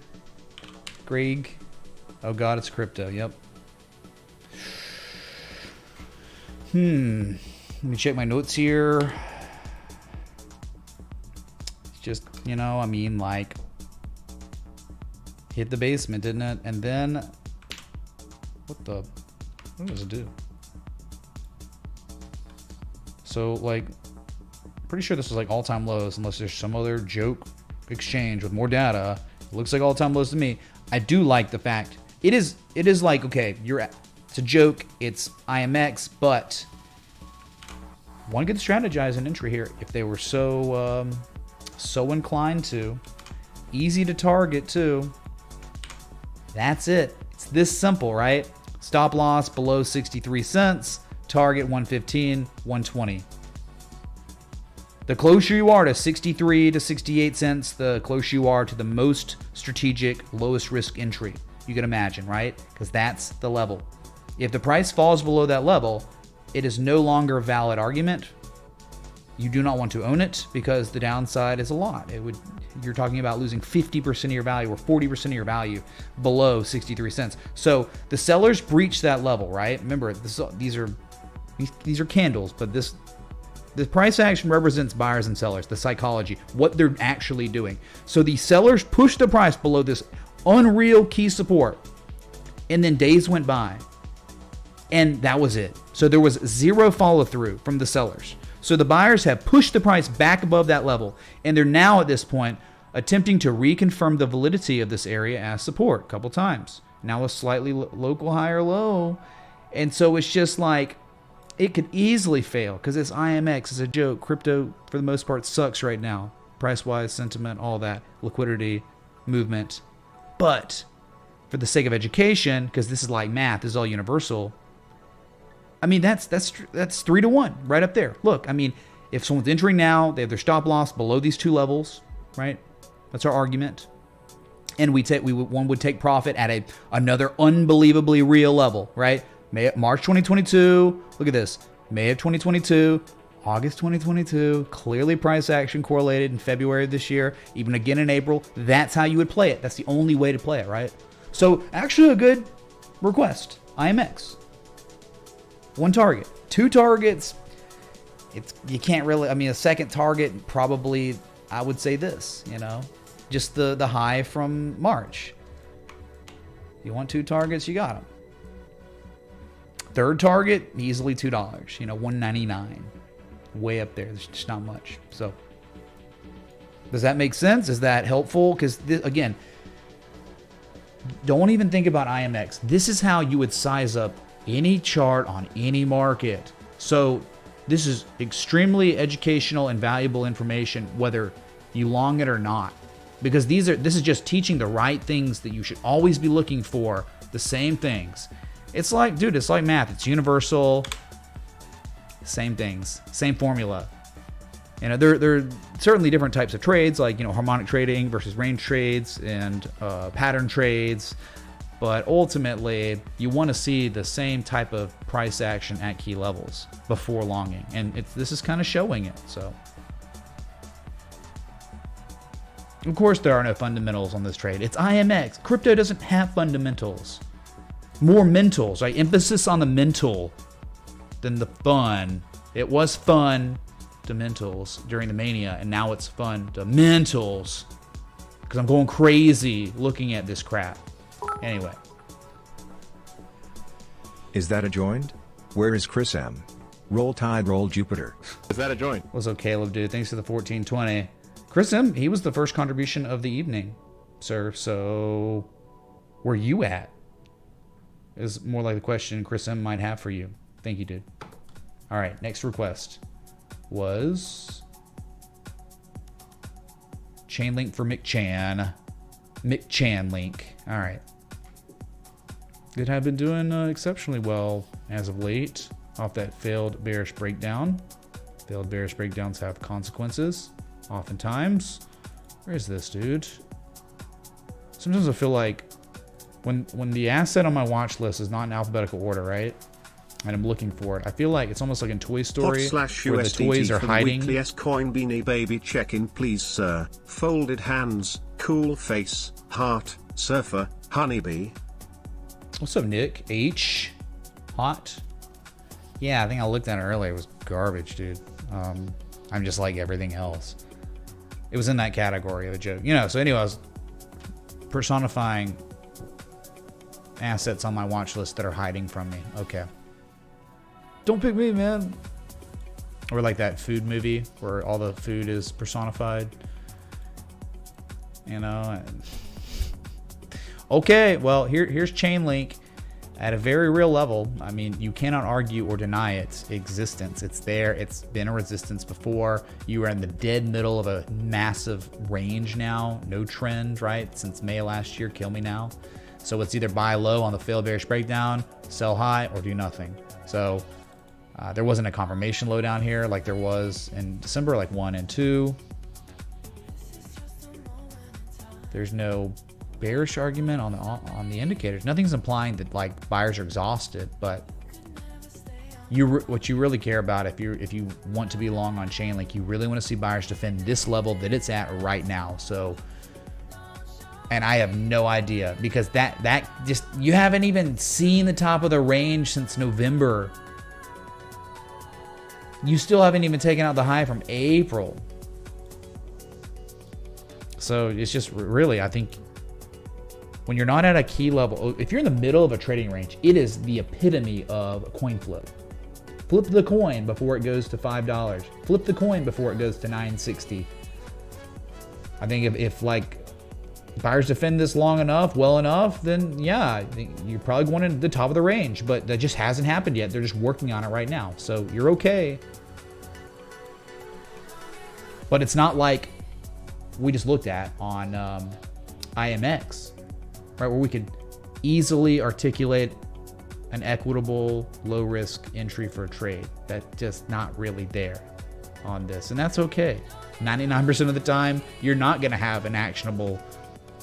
Oh God, it's crypto. Yep. Let me check my notes here. It's just, like, hit the basement, didn't it? And then, what does it do? So, like, pretty sure this was like all-time lows, unless there's some other joke exchange with more data. It looks like all-time lows to me. I do like the fact it is like, okay, it's a joke, it's IMX, but one could strategize an entry here if they were so inclined to. Easy to target too. That's it. It's this simple, right? Stop loss below 63 cents, target 115, 120. The closer you are to 63 to 68 cents, the closer you are to the most strategic, lowest risk entry you can imagine, right? Because that's the level. If the price falls below that level, it is no longer a valid argument. You do not want to own it because the downside is a lot. You're talking about losing 50% of your value or 40% of your value below 63 cents. So the sellers breached that level, right? Remember, these are candles, but the price action represents buyers and sellers, the psychology, what they're actually doing. So the sellers pushed the price below this unreal key support, and then days went by, and that was it. So there was zero follow through from the sellers. So the buyers have pushed the price back above that level, and they're now at this point attempting to reconfirm the validity of this area as support a couple times. Now a slightly local higher low, and so it's just like, it could easily fail because it's IMX. It's a joke. Crypto, for the most part, sucks right now. Price-wise, sentiment, all that. Liquidity, movement. But for the sake of education, because this is like math, this is all universal. I mean, that's 3-to-1 right up there. Look, I mean, if someone's entering now, they have their stop loss below these two levels, right? That's our argument. And one would take profit at another unbelievably real level, right? March 2022, look at this. May of 2022, August 2022, clearly price action correlated in February of this year, even again in April. That's how you would play it. That's the only way to play it, right? So actually a good request, IMX. One target, two targets. You can't really, a second target probably, I would say this, just the high from March. You want two targets, you got them. Third target, easily $2, $1.99. Way up there. There's just not much. So Does that make sense? Is that helpful? Because, again, don't even think about IMX. This is how you would size up any chart on any market. So this is extremely educational and valuable information, whether you long it or not. Because this is just teaching the right things that you should always be looking for, the same things. It's like, dude, it's like math. It's universal. Same things, same formula. You know, there are certainly different types of trades, like, you know, harmonic trading versus range trades and pattern trades. But ultimately, you want to see the same type of price action at key levels before longing. And this is kind of showing it. So, of course, there are no fundamentals on this trade. It's IMX. Crypto doesn't have fundamentals. More mentals, right? Emphasis on the mental than the fun. It was fun to mentals during the mania, and now it's fun to mentals because I'm going crazy looking at this crap. Anyway. Is that a joined? Where is Chris M? Roll Tide, roll Jupiter. Is that a join? What's up, Caleb, dude? Thanks for the 1420. Chris M, he was the first contribution of the evening, sir. So, where you at? Is more like the question Chris M might have for you. Thank you, dude. All right, next request was Chainlink for McChan. McChanlink. All right. It had been doing exceptionally well as of late off that failed bearish breakdown. Failed bearish breakdowns have consequences, oftentimes. Where is this, dude? Sometimes I feel like when the asset on my watch list is not in alphabetical order, right? And I'm looking for it. I feel like it's almost like in Toy Story where the toys are hiding. Weekly S-Coin Beanie Baby check-in, please, sir. Folded hands, cool face, heart, surfer, honeybee. What's up, Nick? H. Hot. Yeah, I think I looked at it earlier. It was garbage, dude. I'm just like everything else. It was in that category of the joke. You know, so anyway, I was personifying assets on my watch list that are hiding from me. Okay. Don't pick me, man. Or like that food movie where all the food is personified. You know. Okay, well, here's Chainlink at a very real level. I mean, you cannot argue or deny its existence. It's there. It's been a resistance before. You are in the dead middle of a massive range now. No trend, right? Since May last year, kill me now. So it's either buy low on the failed bearish breakdown, sell high, or do nothing. So there wasn't a confirmation low down here like there was in December, like 1 and 2. There's no bearish argument on the indicators. Nothing's implying that like buyers are exhausted, but what you really care about if you want to be long on Chainlink, you really want to see buyers defend this level that it's at right now. So, and I have no idea because that just, you haven't even seen the top of the range since November. You still haven't even taken out the high from April. So it's just really, I think, when you're not at a key level, if you're in the middle of a trading range, it is the epitome of a coin flip. Flip the coin before it goes to $5. Flip the coin before it goes to $9.60. I think if like buyers defend this long enough, well enough, then yeah, I think you're probably going to the top of the range, but that just hasn't happened yet. They're just working on it right now. So you're okay. But it's not like we just looked at on IMX, right, where we could easily articulate an equitable, low-risk entry for a trade. That's just not really there on this, and that's okay. 99% of the time, you're not going to have an actionable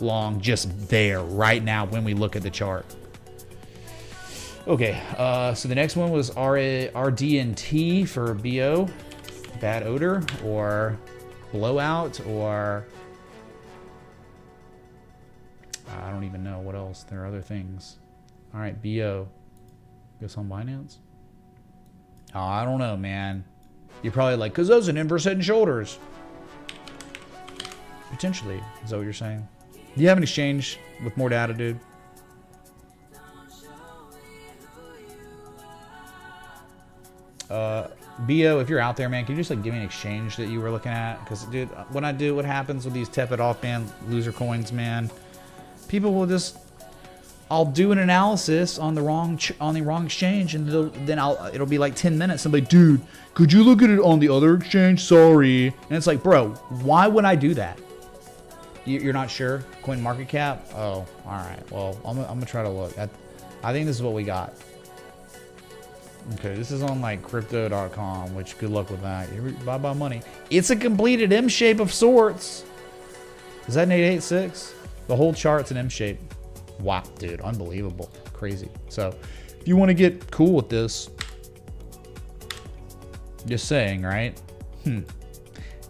long just there right now when we look at the chart. Okay, so the next one was RDNT for BO, bad odor, or blowout, or I don't even know what else. There are other things. All right, BO. Guess on Binance? Oh, I don't know, man. You're probably like, because those are an inverse head and shoulders. Potentially. Is that what you're saying? Do you have an exchange with more data, dude? BO, if you're out there, man, can you just like give me an exchange that you were looking at? Because, dude, when I do, what happens with these tepid off-band loser coins, man? People will just, I'll do an analysis on the wrong exchange, and then it'll be like 10 minutes. Somebody, dude, could you look at it on the other exchange? Sorry. And it's like, bro, why would I do that? You're not sure? Coin market cap? Oh, all right. Well, I'm gonna try to look. I think this is what we got. Okay, this is on like crypto.com, which good luck with that. Bye money. It's a completed M shape of sorts. Is that an 886? The whole chart's an M shape. Wow, dude, unbelievable. Crazy. So if you want to get cool with this, just saying, right?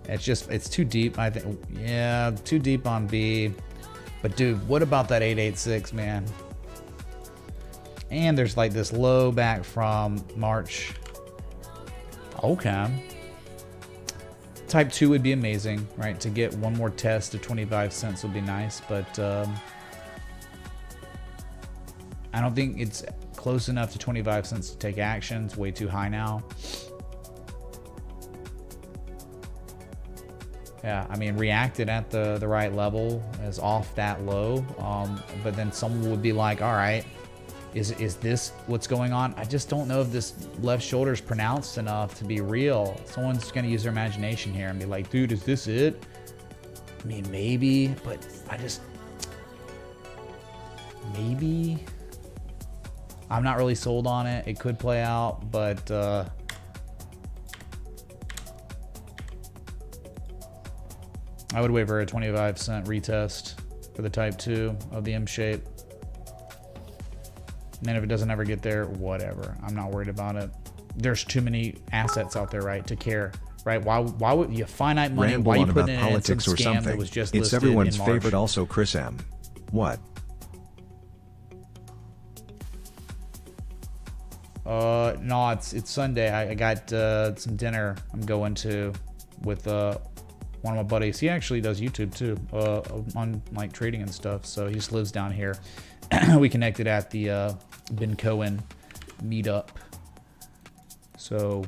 It's too deep, I think. Yeah, too deep on B. But dude, what about that 886, man? And there's like this low back from March. Okay. Type 2 would be amazing, right? To get one more test of 25 cents would be nice, but I don't think it's close enough to 25 cents to take action. It's way too high now. Yeah, I mean, reacted at the right level, is off that low, but then someone would be like, all right, is this what's going on? I just don't know if this left shoulder is pronounced enough to be real. Someone's going to use their imagination here and be like, dude, is this it? I mean, maybe, but maybe. I'm not really sold on it. It could play out, but I would wait for a 25 cent retest for the type 2 of the M shape. And then if it doesn't ever get there, whatever. I'm not worried about it. There's too many assets out there, right, to care, right? Why would you finite money? Ramble why you on put about in politics some or scam something. that was just It's listed everyone's in March? favorite also, Chris M. What? No, it's Sunday. I got some dinner I'm going to with one of my buddies. He actually does YouTube too, on like trading and stuff. So he just lives down here. We connected at the Ben Cohen meetup. So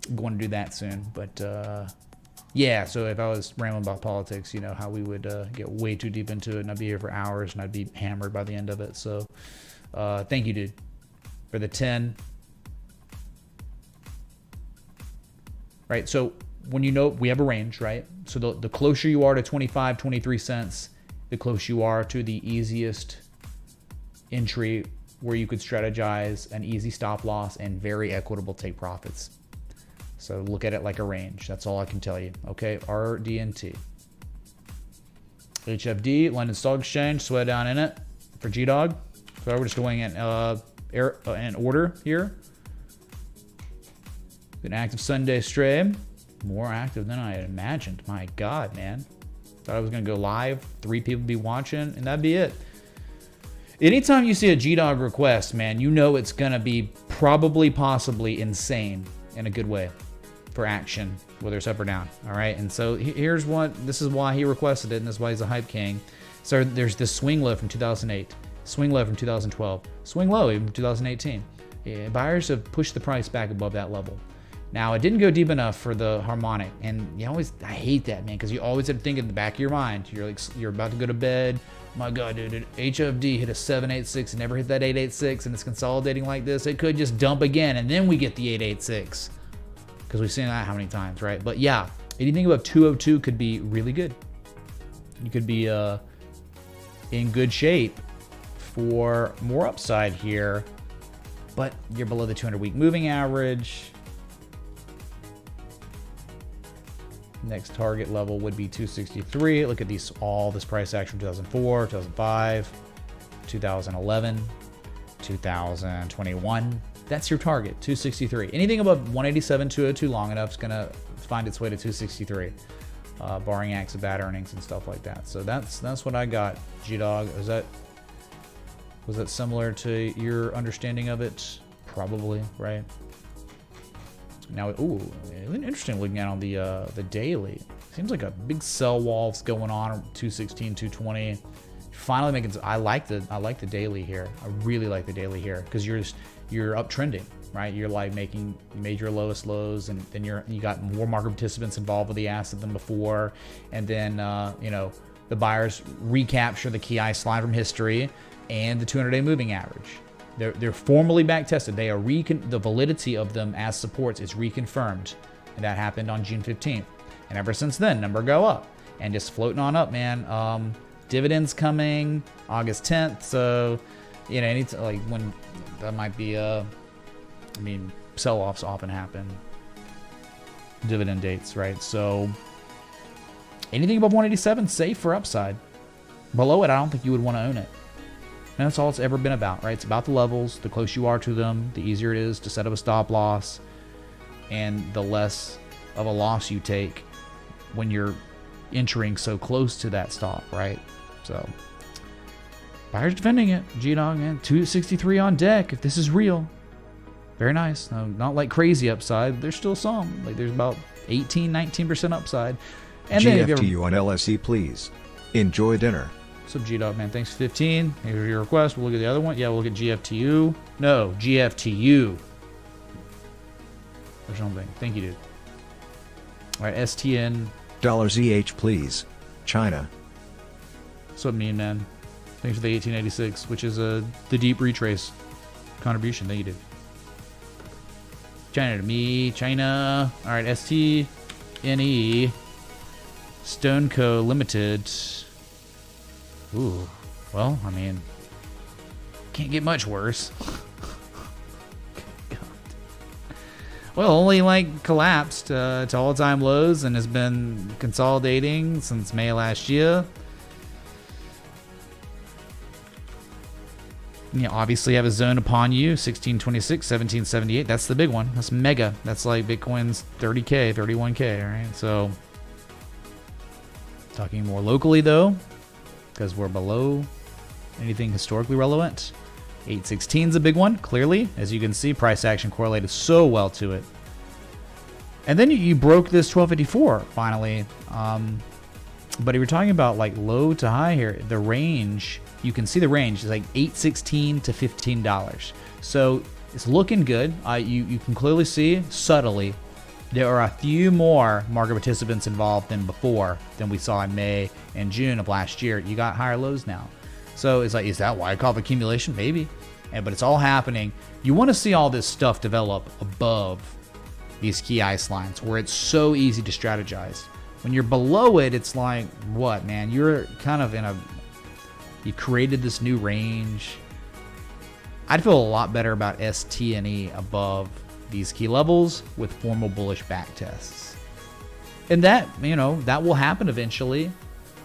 I'm going to do that soon. But yeah, so if I was rambling about politics, you know how we would get way too deep into it, and I'd be here for hours, and I'd be hammered by the end of it. So thank you, dude, for the 10. Right, so when you know, we have a range, right? So the closer you are to 25, 23 cents, the closer you are to the easiest entry where you could strategize an easy stop loss and very equitable take profits. So look at it like a range. That's all I can tell you. Okay, RDNT. HFD, London Stock Exchange, sweat down in it for GDOG. So we're just going in order here. An active Sunday stream. More active than I had imagined. My God, man. Thought I was going to go live. 3 people be watching, and that'd be it. Anytime you see a GDOG request, man, you know it's going to be probably, possibly insane in a good way for action, whether it's up or down. All right. And so this is why he requested it, and this is why he's a hype king. So there's this swing low from 2008, swing low from 2012, swing low even from 2018. Yeah, buyers have pushed the price back above that level. Now, it didn't go deep enough for the harmonic, and I hate that, man, because you always have to think in the back of your mind. You're about to go to bed. My God, dude, HFD hit a 786 and never hit that 886, and it's consolidating like this. It could just dump again, and then we get the 886, because we've seen that how many times, right? But yeah, anything above 202 could be really good. You could be in good shape for more upside here, but you're below the 200-week moving average. Next target level would be 263. Look at all this price action: 2004, 2005, 2011, 2021. That's your target, 263. Anything above 187, 202 long enough is gonna find its way to 263, barring acts of bad earnings and stuff like that. So that's what I got. GDOG, was that similar to your understanding of it? Probably, right? Now, ooh, interesting looking at on the daily. Seems like a big sell wall's going on, 216, 220. Finally making. I like the daily here. I really like the daily here because you're uptrending, right? You're like making major lowest lows, and then you got more market participants involved with the asset than before, and then the buyers recapture the key slide from history and the 200-day moving average. They're formally back tested. They are the validity of them as supports is reconfirmed, and that happened on June 15th. And ever since then, number go up and just floating on up, man. Dividends coming August 10th, so like when that might be sell-offs often happen. Dividend dates, right? So anything above 187, safe for upside. Below it, I don't think you would want to own it. And that's all it's ever been about, right? It's about the levels. The closer you are to them, the easier it is to set up a stop loss, and the less of a loss you take when you're entering so close to that stop, right? So buyers defending it. G-Dog, man, 263 on deck if this is real. Very nice. No, not like crazy upside. There's still some. Like there's about 19% upside. And GFTU on LSE, please. Enjoy dinner. What's up, G-Dog, man? Thanks for 15. Here's your request. We'll look at the other one. Yeah, we'll look at GFTU. No, GFTU. Or something. Thank you, dude. All right, STN. $EH, please. China. What's up, mean man? Thanks for the 1886, which is the deep retrace contribution. Thank you, dude. China to me. China. All right, STNE. Stoneco Limited. Ooh. Well, I mean, can't get much worse. Well, only like collapsed to all-time lows and has been consolidating since May last year. You obviously have a zone upon you, 1626, 1778. That's the big one. That's mega. That's like Bitcoin's 30K, 31K, all right? So, talking more locally though, because we're below anything historically relevant. 816 is a big one, clearly. As you can see, price action correlated so well to it. And then you broke this 1254 finally. But if you're talking about like low to high here, the range, you can see the range is like $8.16 to $15. So it's looking good. You can clearly see subtly there are a few more market participants involved than before, than we saw in May and June of last year. You got higher lows now. So it's like, is that why I call it accumulation? Maybe. But it's all happening. You want to see all this stuff develop above these key ice lines where it's so easy to strategize. When you're below it, it's like, what, man? You're kind of you created this new range. I'd feel a lot better about STNE above these key levels with formal bullish back tests. And that, that will happen eventually.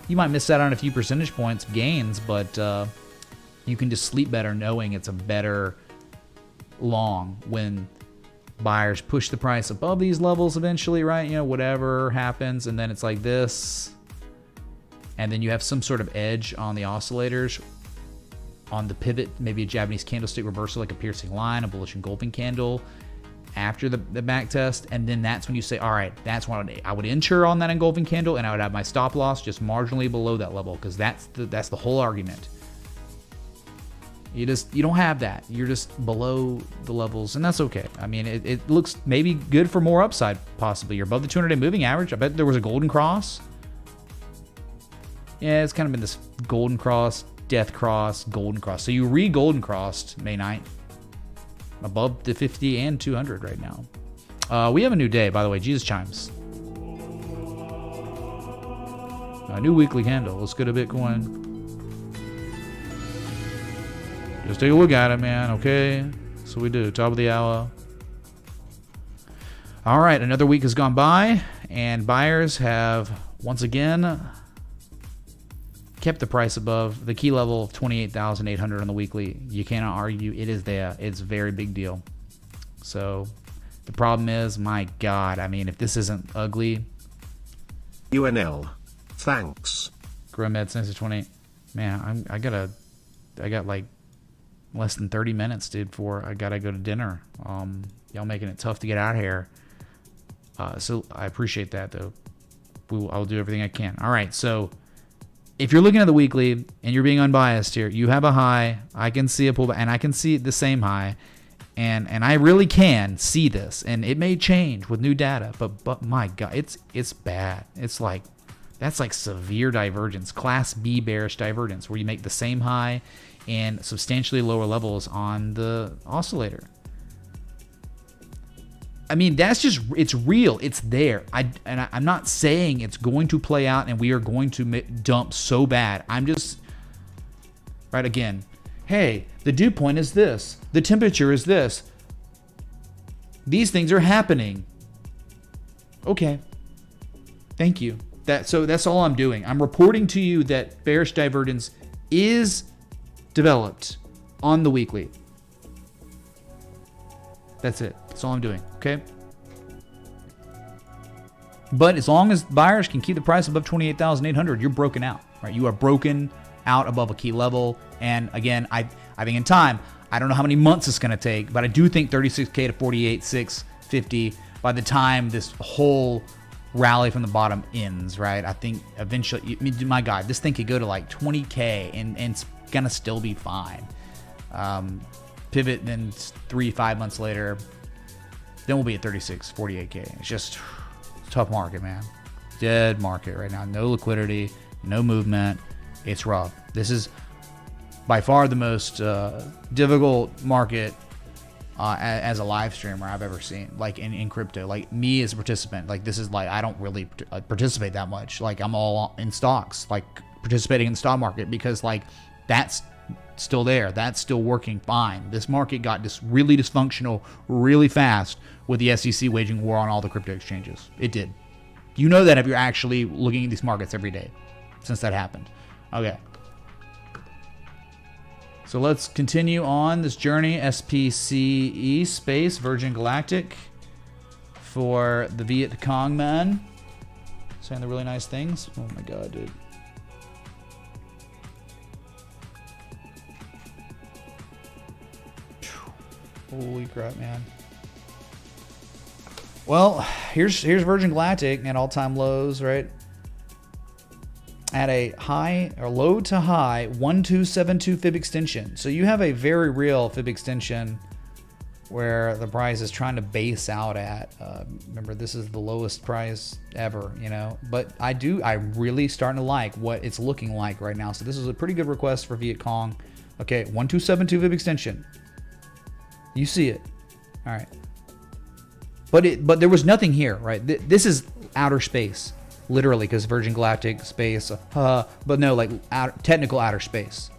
You might miss out on a few percentage points gains, but you can just sleep better knowing it's a better long when buyers push the price above these levels eventually, right? Whatever happens, and then it's like this. And then you have some sort of edge on the oscillators, on the pivot, maybe a Japanese candlestick reversal, like a piercing line, a bullish engulfing candle after the back test. And then that's when you say, all right, that's when I would ensure on that engulfing candle, and I would have my stop loss just marginally below that level, because that's the whole argument. You don't have that. You're just below the levels, and that's okay. I mean, it looks maybe good for more upside, possibly. You're above the 200-day moving average. I bet there was a golden cross. Yeah, it's kind of been this golden cross, death cross, golden cross. So you re-golden crossed May 9th. Above the 50 and 200 right now. We have a new day, by the way. Jesus chimes. A new weekly candle. Let's go to Bitcoin. Just take a look at it, man. Okay. So we do. Top of the hour. All right. Another week has gone by, and buyers have once again kept the price above the key level of 28,800 on the weekly. You cannot argue. It is there. It's a very big deal. So the problem is, my God, I mean, if this isn't ugly. UNL. Thanks. Gromed since 28. Man, I got like less than 30 minutes, dude, before I gotta go to dinner. Y'all making it tough to get out of here. So I appreciate that, though. I'll do everything I can. All right, so if you're looking at the weekly and you're being unbiased here, you have a high. I can see a pullback, and I can see the same high. And I really can see this, and it may change with new data, but my God, it's bad. It's like, that's like severe divergence, class B bearish divergence, where you make the same high and substantially lower levels on the oscillator. I mean, that's just, it's real. It's there. I'm not saying it's going to play out and we are going to dump so bad. I'm just, right, again, hey, the dew point is this. The temperature is this. These things are happening. Okay. Thank you. So that's all I'm doing. I'm reporting to you that bearish divergence is developed on the weekly. That's it. That's all I'm doing. Okay. But as long as buyers can keep the price above 28,800, you're broken out, right? You are broken out above a key level. And again, I think in time, I don't know how many months it's going to take, but I do think 36K to 48,650 by the time this whole rally from the bottom ends, right? I think eventually, my God, this thing could go to like 20K and it's going to still be fine. Pivot, then 3-5 months later, then we'll be at 36, 48K. It's just a tough market, man. Dead market right now. No liquidity, no movement. It's rough. This is by far the most difficult market as a live streamer I've ever seen, like in crypto. Like me as a participant, like this is like, I don't really participate that much. Like I'm all in stocks, like participating in the stock market, because like that's still there. That's still working fine. This market got really dysfunctional really fast with the SEC waging war on all the crypto exchanges. It did. You know that if you're actually looking at these markets every day since that happened. Okay. So let's continue on this journey. SPCE space, Virgin Galactic, for the Viet Cong man. Saying the really nice things. Oh my God, dude. Holy crap, man. Well, here's Virgin Galactic at all-time lows, right? At a high or low to high 1272 fib extension. So you have a very real fib extension where the price is trying to base out at. Remember, this is the lowest price ever, you know. But I'm really starting to like what it's looking like right now. So this is a pretty good request for Viet Cong. Okay, 1272 fib extension. You see it. All right. But there was nothing here, right? This is outer space, literally, because Virgin Galactic space, but no, like technical outer space.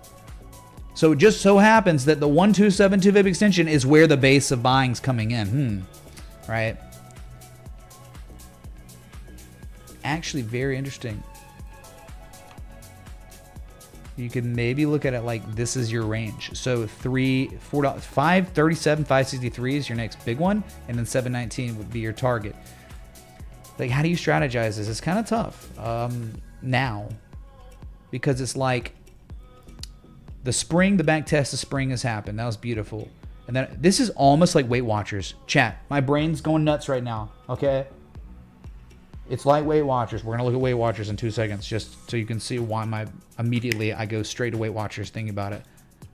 So it just so happens that the 1272 fib extension is where the base of buying's coming in. Right? Actually, very interesting. You could maybe look at it like this is your range. So $537, 563 is your next big one, and then 719 would be your target. Like, how do you strategize this? It's kind of tough now, because it's like the back test of spring has happened. That was beautiful. And then this is almost like Weight Watchers. Chat, my brain's going nuts right now, okay? It's like Weight Watchers. We're going to look at Weight Watchers in 2 seconds, just so you can see why immediately I go straight to Weight Watchers thinking about it.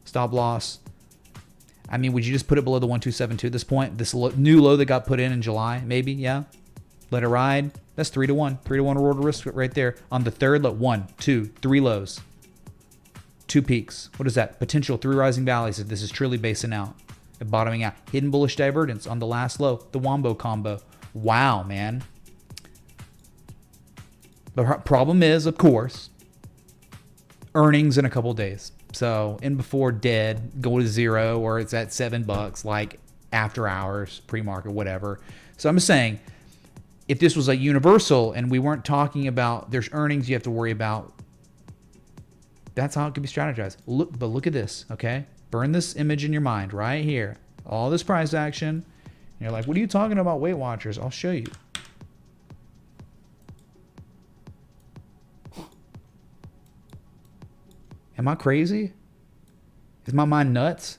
Stop loss. I mean, would you just put it below the 1272 at this point? This new low that got put in July, maybe, yeah? Let it ride. That's 3-1. 3-1 reward to risk right there. On the third, look, 1, 2, 3 lows. 2 peaks. What is that? Potential 3 rising valleys if this is truly basing out and bottoming out. Hidden bullish divergence on the last low. The Wombo combo. Wow, man. The problem is, of course, earnings in a couple days. So in before dead, go to 0, or it's at $7, like after hours, pre-market, whatever. So I'm just saying, if this was like universal and we weren't talking about there's earnings you have to worry about, that's how it could be strategized. But look at this, okay? Burn this image in your mind right here. All this price action. And you're like, what are you talking about, Weight Watchers? I'll show you. Am I crazy? Is my mind nuts?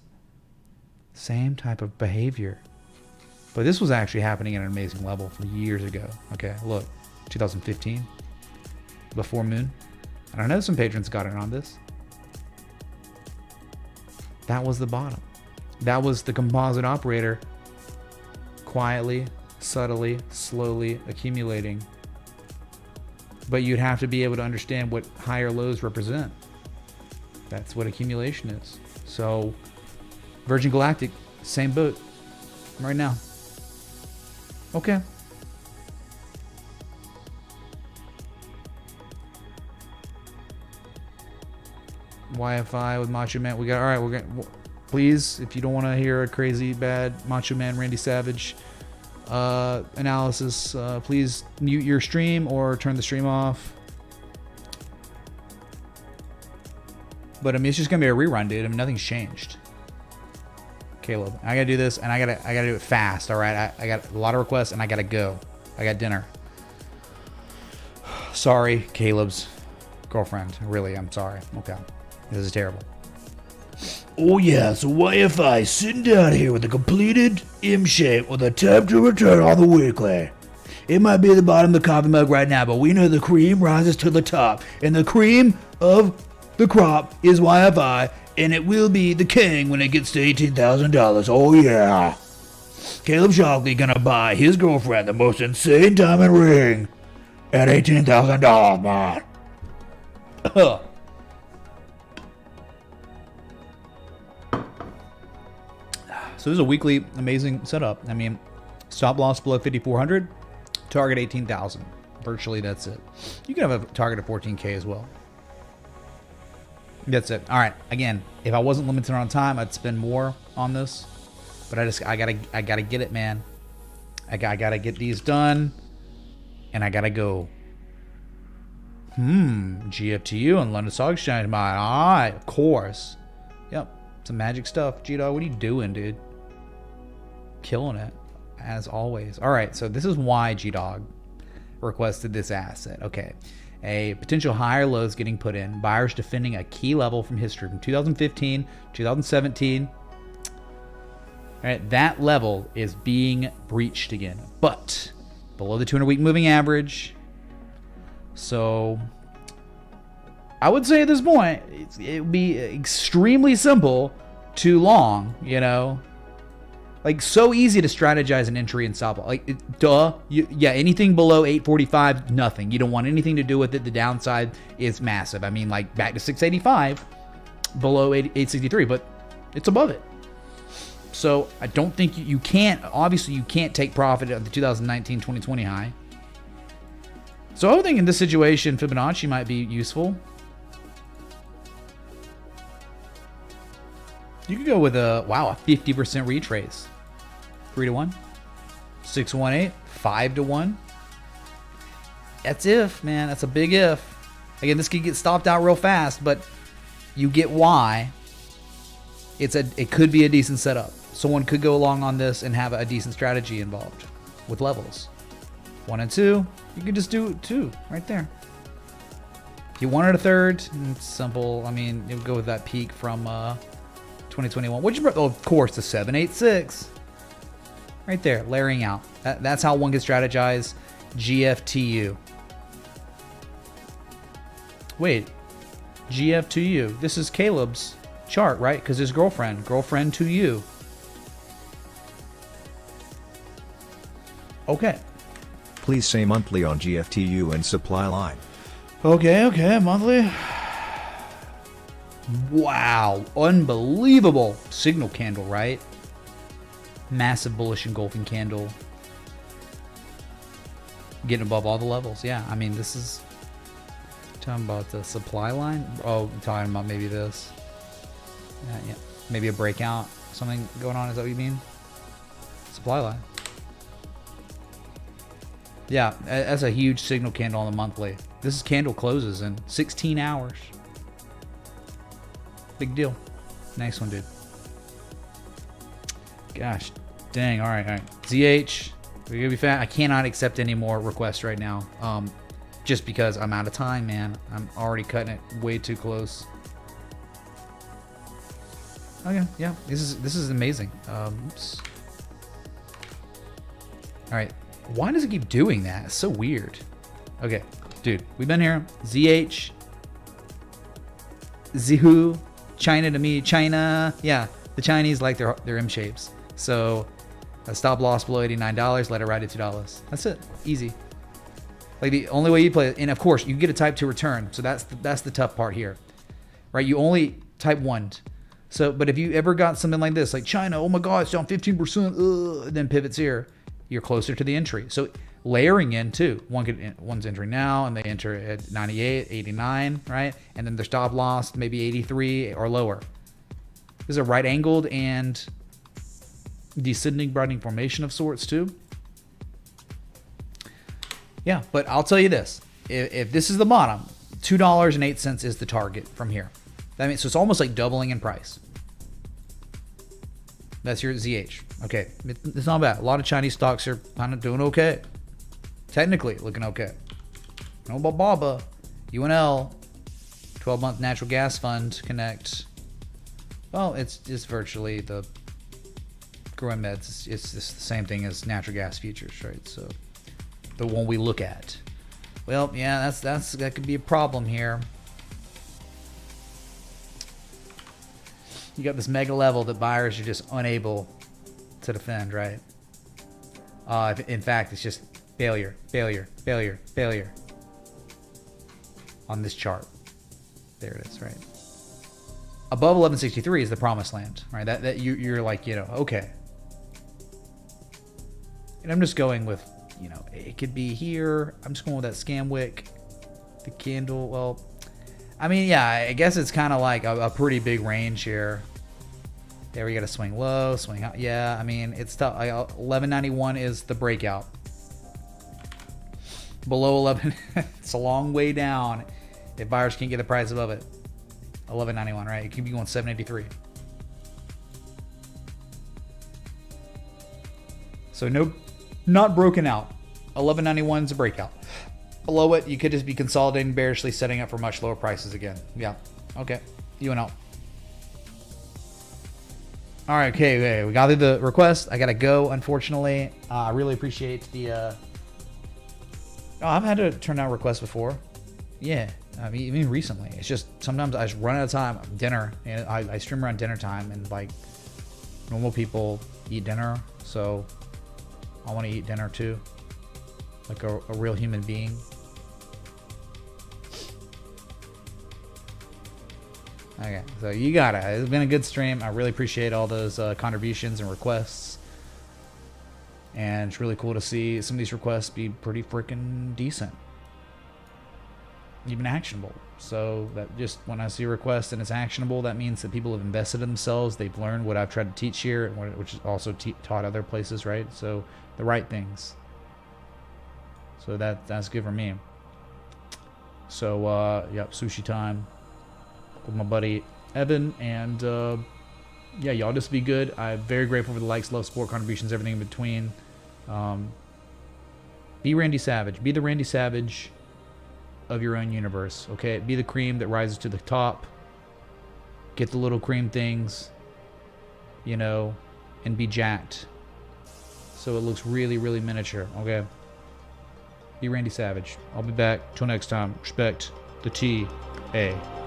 Same type of behavior. But this was actually happening at an amazing level from years ago. Okay, look, 2015, before Moon. And I know some patrons got in on this. That was the bottom. That was the composite operator quietly, subtly, slowly accumulating. But you'd have to be able to understand what higher lows represent. That's what accumulation is. So Virgin Galactic, same boat right now. Okay. YFI with Macho Man. We got, all right, we're going to, please, if you don't want to hear a crazy bad Macho Man Randy Savage analysis, please mute your stream or turn the stream off. But I mean, it's just gonna be a rerun, dude. I mean, nothing's changed. Caleb, I gotta do this, and I gotta do it fast. All right, I got a lot of requests, and I gotta go. I got dinner. Sorry, Caleb's girlfriend. Really, I'm sorry. Okay, this is terrible. Oh yeah, so YFI sitting down here with a completed M shape with a tap to return on the weekly. It might be at the bottom of the coffee mug right now, but we know the cream rises to the top, and the cream of the crop is YFI, and it will be the king when it gets to $18,000. Oh yeah. Caleb Shockley gonna buy his girlfriend the most insane diamond ring at $18,000, man. So this is a weekly amazing setup. I mean, stop loss below 5,400, target 18,000. Virtually that's it. You can have a target of 14K as well. That's it. All right. Again, if I wasn't limited on time, I'd spend more on this. But I gotta get it, man. I gotta get these done, and I gotta go. GFTU and London Stock Exchange, mine. All right, of course. Yep, some magic stuff. G-Dog, what are you doing, dude? Killing it, as always. All right, so this is why G-Dog requested this asset. Okay. A potential higher low is getting put in. Buyers defending a key level from history from 2015, 2017. All right, that level is being breached again, but below the 200-week moving average. So I would say at this point, it would be extremely simple to long, you know. Like, so easy to strategize an entry and stop. Like, yeah, anything below 845, nothing. You don't want anything to do with it. The downside is massive. I mean, like, back to 685, below 863, but it's above it. So I don't think you can't, obviously you can't take profit of the 2019-2020 high. So I would think in this situation, Fibonacci might be useful. You could go with a 50% retrace. 3-1, 618, 5-1. That's if, man. That's a big if. Again, this could get stopped out real fast, but you get why. It could be a decent setup. Someone could go along on this and have a decent strategy involved with levels. 1 and 2, you could just do 2 right there. If you wanted a third, it's simple. I mean, it would go with that peak from 2021, which, of course, the 786 right there, layering out. That's how one can strategize GFTU. Wait, GF2U. This is Caleb's chart, right? Because his girlfriend to you. Okay. Please say monthly on GFTU and supply line. Okay, monthly. Wow, unbelievable signal candle, right? Massive bullish engulfing candle. Getting above all the levels. Yeah, I mean, this is talking about the supply line. Oh, talking about maybe this. Yeah, maybe a breakout, something going on. Is that what you mean? Supply line. Yeah, that's a huge signal candle on the monthly. This candle closes in 16 hours. Big deal. Nice one, dude. Gosh, dang. All right. ZH, we're gonna be fat. I cannot accept any more requests right now. Just because I'm out of time, man. I'm already cutting it way too close. Okay, yeah. This is amazing. Oops. All right. Why does it keep doing that? It's so weird. Okay, dude, we've been here. ZH, Zihu, China to me, China. Yeah, The Chinese like their M shapes. So a stop loss below $89, let it ride at $2. That's it. Easy. Like the only way you play it, and of course you get a type 2 return. So that's the tough part here. Right? You only type 1. So, but if you ever got something like this, like China, oh my God, it's down 15%, then pivots here, you're closer to the entry. So layering in too. One's entering now and they enter at 98, 89, right? And then their stop loss, maybe 83 or lower. This is a right angled and descending brightening formation of sorts too. Yeah, but I'll tell you this. If this is the bottom, $2.08 is the target from here. That means, so it's almost like doubling in price. That's your ZH. Okay, it's not bad. A lot of Chinese stocks are kind of doing okay. Technically looking okay. No Baba, UNL, 12-month natural gas fund connect. Well, it's just virtually the growing meds. It's just the same thing as natural gas futures, right? So the one we look at. Well, yeah, that could be a problem here. You got this mega level that buyers are just unable to defend, right? In fact, it's just failure, failure, failure, failure on this chart. There it is, right? Above 1163 is the promised land, right? That you're like, you know, okay. And I'm just going with, you know, it could be here. I'm just going with that scam wick, the candle. Well, I mean, yeah, I guess it's kind of like a pretty big range here. There we got to swing low, swing out. Yeah, I mean, it's tough. 1191 is the breakout. Below 11, it's a long way down. If buyers can't get the price above it, 1191, right? It could be going 783. So no, not broken out. 1191 is a breakout. Below it, you could just be consolidating bearishly, setting up for much lower prices again. Yeah. Okay. UNL. All right. Okay. We got through the request. I gotta go. Unfortunately, I really appreciate the. Oh, I've had to turn down requests before. Yeah. I mean, even recently. It's just sometimes I just run out of time. Dinner, and I stream around dinner time, and like normal people eat dinner, so I want to eat dinner too, like a real human being. Okay, so you got it. It's been a good stream. I really appreciate all those contributions and requests. And it's really cool to see some of these requests be pretty freaking decent. Even actionable. So that just when I see a request and it's actionable, that means that people have invested in themselves. They've learned what I've tried to teach here, which is also taught other places, right? So the right things. So that's good for me. So, yep, sushi time with my buddy Evan, and yeah, y'all just be good. I'm very grateful for the likes, love, support, contributions, everything in between. Be Randy Savage. Be the Randy Savage of your own universe. Okay, be the cream that rises to the top. Get the little cream things, you know, and be jacked, so it looks really, really miniature. Okay. Be Randy Savage. I'll be back. Till next time. Respect the TA.